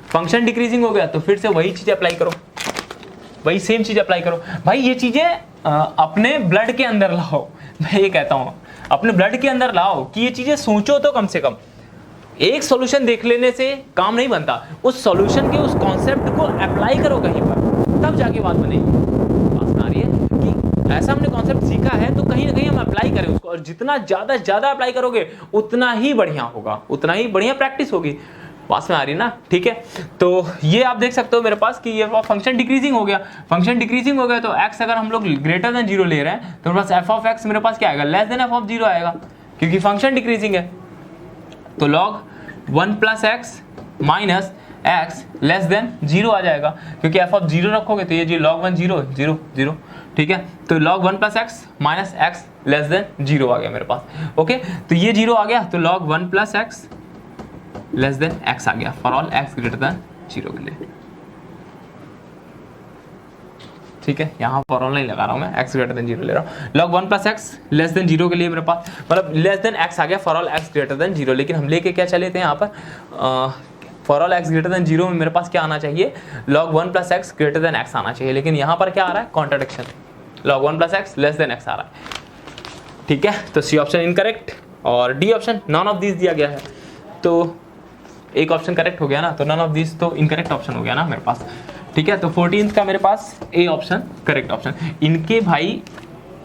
फंक्शन डिक्रीजिंग हो गया तो फिर से वही चीज अप्लाई करो, वही सेम चीज अप्लाई करो। भाई ये चीजें अपने ब्लड के अंदर लाओ, मैं ये कहता हूँ अपने ब्लड के अंदर लाओ कि ये चीजें सोचो तो कम से कम। एक सॉल्यूशन देख लेने से काम नहीं बनता, उस सॉल्यूशन के उस कॉन्सेप्ट को अप्लाई करो कहीं पर, तब जाके बात बनेगी। बात आ रही है कि ऐसा हमने कॉन्सेप्ट सीखा है तो कहीं ना कहीं हम अप्लाई करें उसको, और जितना ज्यादा अप्लाई करोगे उतना ही बढ़िया होगा, उतना ही बढ़िया प्रैक्टिस होगी। पास में आ रही है ना, ठीक है। तो ये आप देख सकते हो मेरे पास कि ये फंक्शन डिक्रीजिंग हो गया, फंक्शन डिक्रीजिंग हो गया तो x अगर हम लोग ग्रेटर देन 0 ले रहे हैं तो मेरे पास एफ ऑफ एक्स मेरे पास क्या आएगा, लेस देन एफ ऑफ 0 आएगा, क्योंकि फंक्शन डिक्रीजिंग है। तो log 1 plus x minus x less then 0 आ जाएगा, क्योंकि एफ ऑफ 0 रखोगे तो ये जी log 1 0 0 0, ठीक है। तो log 1 plus x minus x less then 0 आ गया मेरे पास। ओके, तो ये 0 आ गया तो log 1 plus x less than x आ गया for all x greater than 0 के लिए, ठीक है। यहाँ फॉर ऑल नहीं लगा रहा हूँ मैं, एक्स ग्रेटर देन 0 ले रहा हूँ। log 1 plus x less then 0 के लिए मेरे पास मतलब लेस देन एक्स आ गया for all x greater than 0, लेकिन हम लेके क्या चले थे यहाँ पर, for all x greater than 0 में मेरे पास क्या आना चाहिए, log 1 plus x greater than x आना चाहिए, लेकिन यहाँ पर क्या आ रहा है, contradiction, log 1 plus x less than x आ रहा है, ठीक है। तो सी ऑप्शन इनकरेक्ट और D option none of this दिया गया है, तो एक ऑप्शन करेक्ट हो गया ना, तो नन ऑफ दिस तो इनकरेक्ट ऑप्शन हो गया ना मेरे पास, ठीक है। तो 14th का मेरे पास ए ऑप्शन करेक्ट ऑप्शन। इनके भाई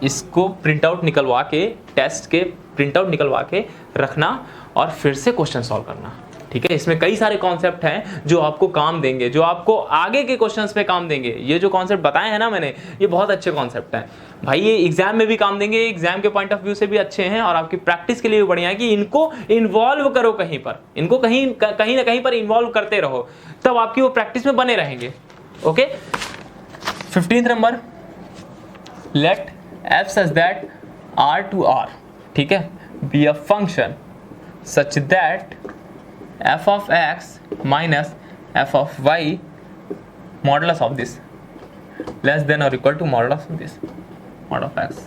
इसको प्रिंट आउट निकलवा के, टेस्ट के प्रिंट आउट निकलवा के रखना और फिर से क्वेश्चन सॉल्व करना, ठीक है। इसमें कई सारे कॉन्सेप्ट हैं जो आपको काम देंगे, जो आपको आगे के क्वेश्चंस पे काम देंगे। ये जो कॉन्सेप्ट बताए हैं ना मैंने, ये बहुत अच्छे कॉन्सेप्ट हैं भाई, ये एग्जाम में भी काम देंगे, एग्जाम के पॉइंट ऑफ व्यू से भी अच्छे हैं और आपकी प्रैक्टिस के लिए भी बढ़िया है कि इनको इन्वॉल्व करो कहीं पर, इनको कहीं ना कहीं पर इन्वॉल्व करते रहो, तब आपकी वो प्रैक्टिस में बने रहेंगे। Okay, 15th number, let f such that r to r, ठीक है, be a function such that f of x minus f of y modulus of this less than or equal to modulus of this mod of x,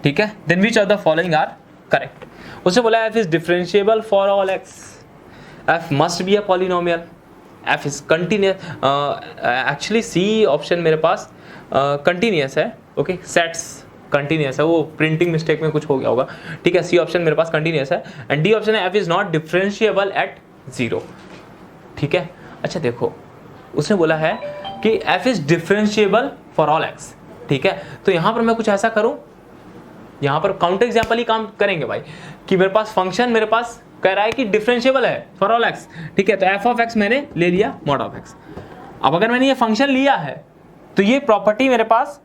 ठीक है। then which of the following are correct। उसने बोला f is differentiable for all x, f must be a polynomial, f is continuous, actually C option मेरे पास continuous है, okay, sets continuous है, वो printing mistake में कुछ हो गया होगा, ठीक है। सी ऑप्शन मेरे पास कंटिन्यूस है एंड डी ऑप्शन है f is not differentiable eight 0, ठीक है। अच्छा देखो, उसने बोला है कि f is differentiable for all x, ठीक है। तो यहां पर मैं कुछ ऐसा करूं, यहां पर काउंटर एग्जांपल ही काम करेंगे भाई, कि मेरे पास फंक्शन मेरे पास कह रहा है कि डिफरेंशिएबल है फॉर ऑल x, ठीक है। तो f ऑफ x मैंने ले लिया mod ऑफ x। अब अगर मैंने ये फंक्शन लिया है तो ये प्रॉपर्टी मेरे पास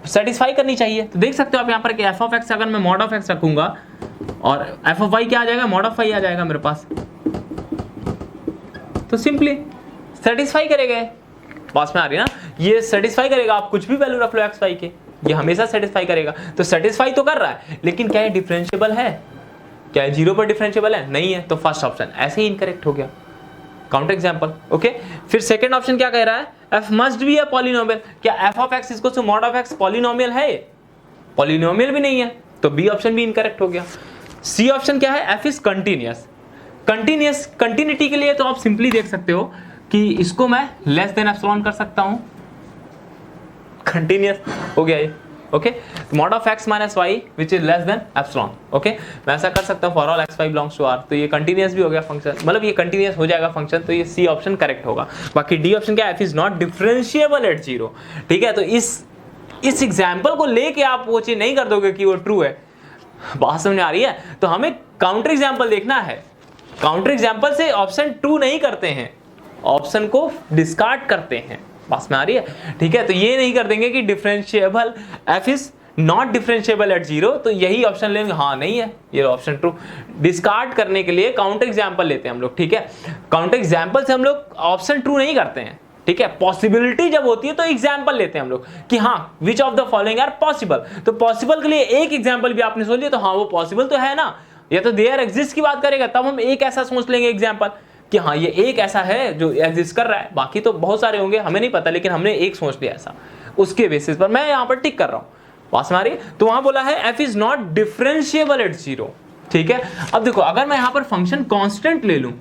सेटिस्फाई करनी चाहिए। तो देख सकते हो आप यहाँ पर कि f ऑफ x अगर मैं mod ऑफ x रखूंगा और f ऑफ y क्या आ जाएगा, mod ऑफ y आ जाएगा मेरे पास, तो सिंपली सेटिस्फाई करेगा। पास में आ रही है ना, ये सेटिस्फाई करेगा, आप कुछ भी वैल्यू रख लो x y के, ये हमेशा सेटिस्फाई करेगा। तो सेटिस्फाई तो कर रहा है, लेकिन क्या ये डिफरेंशिएबल है, क्या ये 0 पर डिफरेंशिएबल है, नहीं है, तो फर्स्ट ऑप्शन ऐसे ही इनकरेक्ट हो गया, काउंटर एग्जांपल, ओके। फिर सेकंड ऑप्शन क्या कह रहा है, f must be a polynomial, क्या f of x equal to mod of x polynomial है, पॉलिनोमियल भी नहीं है, तो बी ऑप्शन भी इनकरेक्ट हो गया। सी ऑप्शन क्या है, f इज कंटिन्यूअस, कंटिन्यूटी के लिए तो आप सिंपली देख सकते हो कि इसको मैं लेस देन एप्सिलॉन कर सकता हूं, कंटिन्यूअस हो गया ये, okay. mod of x minus y which is less than epsilon, okay, मैं ऐसा कर सकता हूँ for all x y belongs to r, तो ये कंटिन्यूअस भी हो गया फंक्शन, मतलब ये कंटिन्यूअस हो जाएगा फंक्शन, तो ये सी ऑप्शन करेक्ट होगा। बाकी डी ऑप्शन क्या है, f is not differentiable eight 0, ठीक है। तो इस एग्जाम्पल को लेके आप वो चीज नहीं कर दोगे कि वो ट्रू है, बात समझ में आ रही है? तो हमें काउंटर एग्जाम्पल देखना है, काउंटर एग्जाम्पल से ऑप्शन ट्रू नहीं करते हैं, ऑप्शन को डिस्कार्ड करते हैं। बात में आ रही है? ठीक है, तो ये नहीं कर देंगे कि differentiable F is not differentiable eight zero, तो यही ऑप्शन लेंगे, हाँ नहीं है ये ऑप्शन ट्रू। डिस्कार्ड करने के लिए काउंटर एग्जाम्पल लेते हैं हम लोग, ठीक है। काउंटर एग्जाम्पल से हम लोग ऑप्शन ट्रू नहीं करते हैं, ठीक है। पॉसिबिलिटी जब होती है तो एग्जाम्पल लेते हैं हम लोग कि हाँ which of the following are possible, तो पॉसिबल के लिए एक एग्जाम्पल भी आपने सोच लिया तो हाँ वो पॉसिबल तो है ना, या तो देयर एग्जिस्ट की बात करेगा तब हम एक ऐसा सोच लेंगे एग्जाम्पल कि हाँ ये एक ऐसा है जो एग्जिस्ट कर रहा है, बाकी तो बहुत सारे होंगे हमें नहीं पता, लेकिन हमने एक सोच लिया ऐसा, उसके बेसिस पर मैं यहाँ पर टिक कर रहा हूँ। बात में आ रही है? तो वहां बोला है F is not differentiable eight zero, ठीक है। अब देखो अगर मैं यहाँ पर फंक्शन कांस्टेंट ले लूं,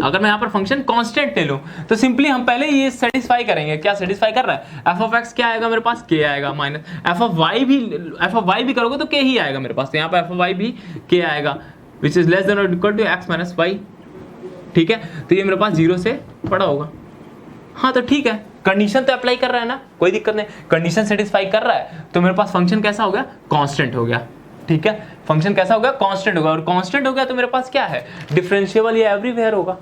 अगर मैं यहाँ पर फंक्शन कांस्टेंट ले लूं तो सिंपली हम पहले ये सेटिस्फाई करेंगे, क्या सेटिस्फाई कर रहा है, एफ ऑफ एक्स क्या आएगा मेरे पास, के आएगा, माइनस एफ ऑफ वाई भी करोगे तो के ही आएगा मेरे पास, तो यहाँ पर एफ ऑफ वाई भी के आएगा विच इज लेस देन और equal to x minus y, ठीक है। तो ये मेरे पास जीरो से बड़ा होगा, हाँ तो ठीक है, कंडीशन तो अप्लाई कर रहा है ना, कोई दिक्कत नहीं, कंडीशन सेटिस्फाई कर रहा है तो मेरे पास फंक्शन कैसा हो गया, कांस्टेंट हो गया, ठीक है। फंक्शन कैसा होगा, कांस्टेंट होगा, और कांस्टेंट हो गया तो मेरे पास क्या है, डिफरेंशिएबल, ये एवरीवेयर होगा,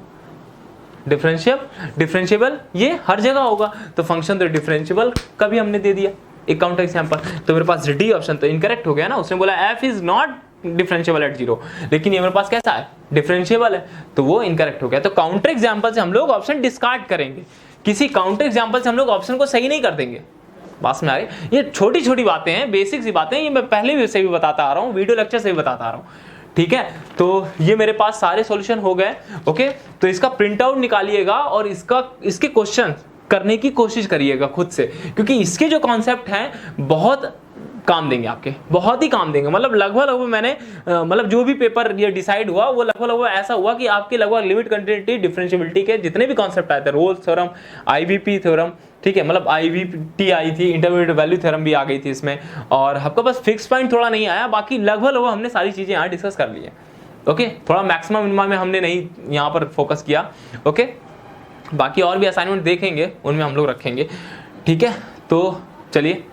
डिफरेंशिएबल ये हर जगह होगा, तो फंक्शन तो डिफरेंशिएबल का भी हमने दे दिया एक काउंटर एग्जांपल, तो मेरे पास डी ऑप्शन तो इनकरेक्ट हो गया ना, उसने बोला F is not differentiable eight zero, लेकिन ये मेरे पास कैसा है, डिफरेंशिएबल है, तो वो इनकरेक्ट हो गया। तो काउंटर एग्जांपल से हम लोग ऑप्शन डिस्कार्ड करेंगे, किसी काउंटर एग्जांपल से हम लोग ऑप्शन को सही नहीं कर देंगे। बात में आ रही है? ये छोटी छोटी बातें हैं, बेसिक सी बातें, ये मैं पहले भी से भी बताता आ रहा हूँ, वीडियो लेक्चर से भी बताता आ रहा हूँ, ठीक है। तो ये मेरे पास सारे सॉल्यूशन हो गए, ओके। तो इसका प्रिंट आउट निकालिएगा और इसके क्वेश्चन करने की कोशिश करिएगा खुद से, क्योंकि इसके जो कॉन्सेप्ट हैं बहुत काम देंगे आपके, बहुत ही काम देंगे। मतलब लगभग मैंने मतलब जो भी पेपर ये डिसाइड हुआ वो लगभग ऐसा हुआ कि आपके लगभग लिमिट कंटिन्यूटी डिफरेंशिएबिलिटी के जितने भी कॉन्सेप्ट आए थे, रोल्स थ्योरम, आईवीपी थ्योरम, ठीक है, मतलब आईवीटी आई थी, इंटरमीडिएट वैल्यू थ्योरम भी आ गई थी इसमें, और आपका बस फिक्स पॉइंट थोड़ा नहीं आया, बाकी लगभग हमने सारी चीजें यहाँ डिस्कस कर ली है, ओके। थोड़ा मैक्सिमम मिनिमम में हमने नहीं यहाँ पर फोकस किया, ओके। बाकी और भी असाइनमेंट देखेंगे, उनमें हम लोग रखेंगे, ठीक है। तो चलिए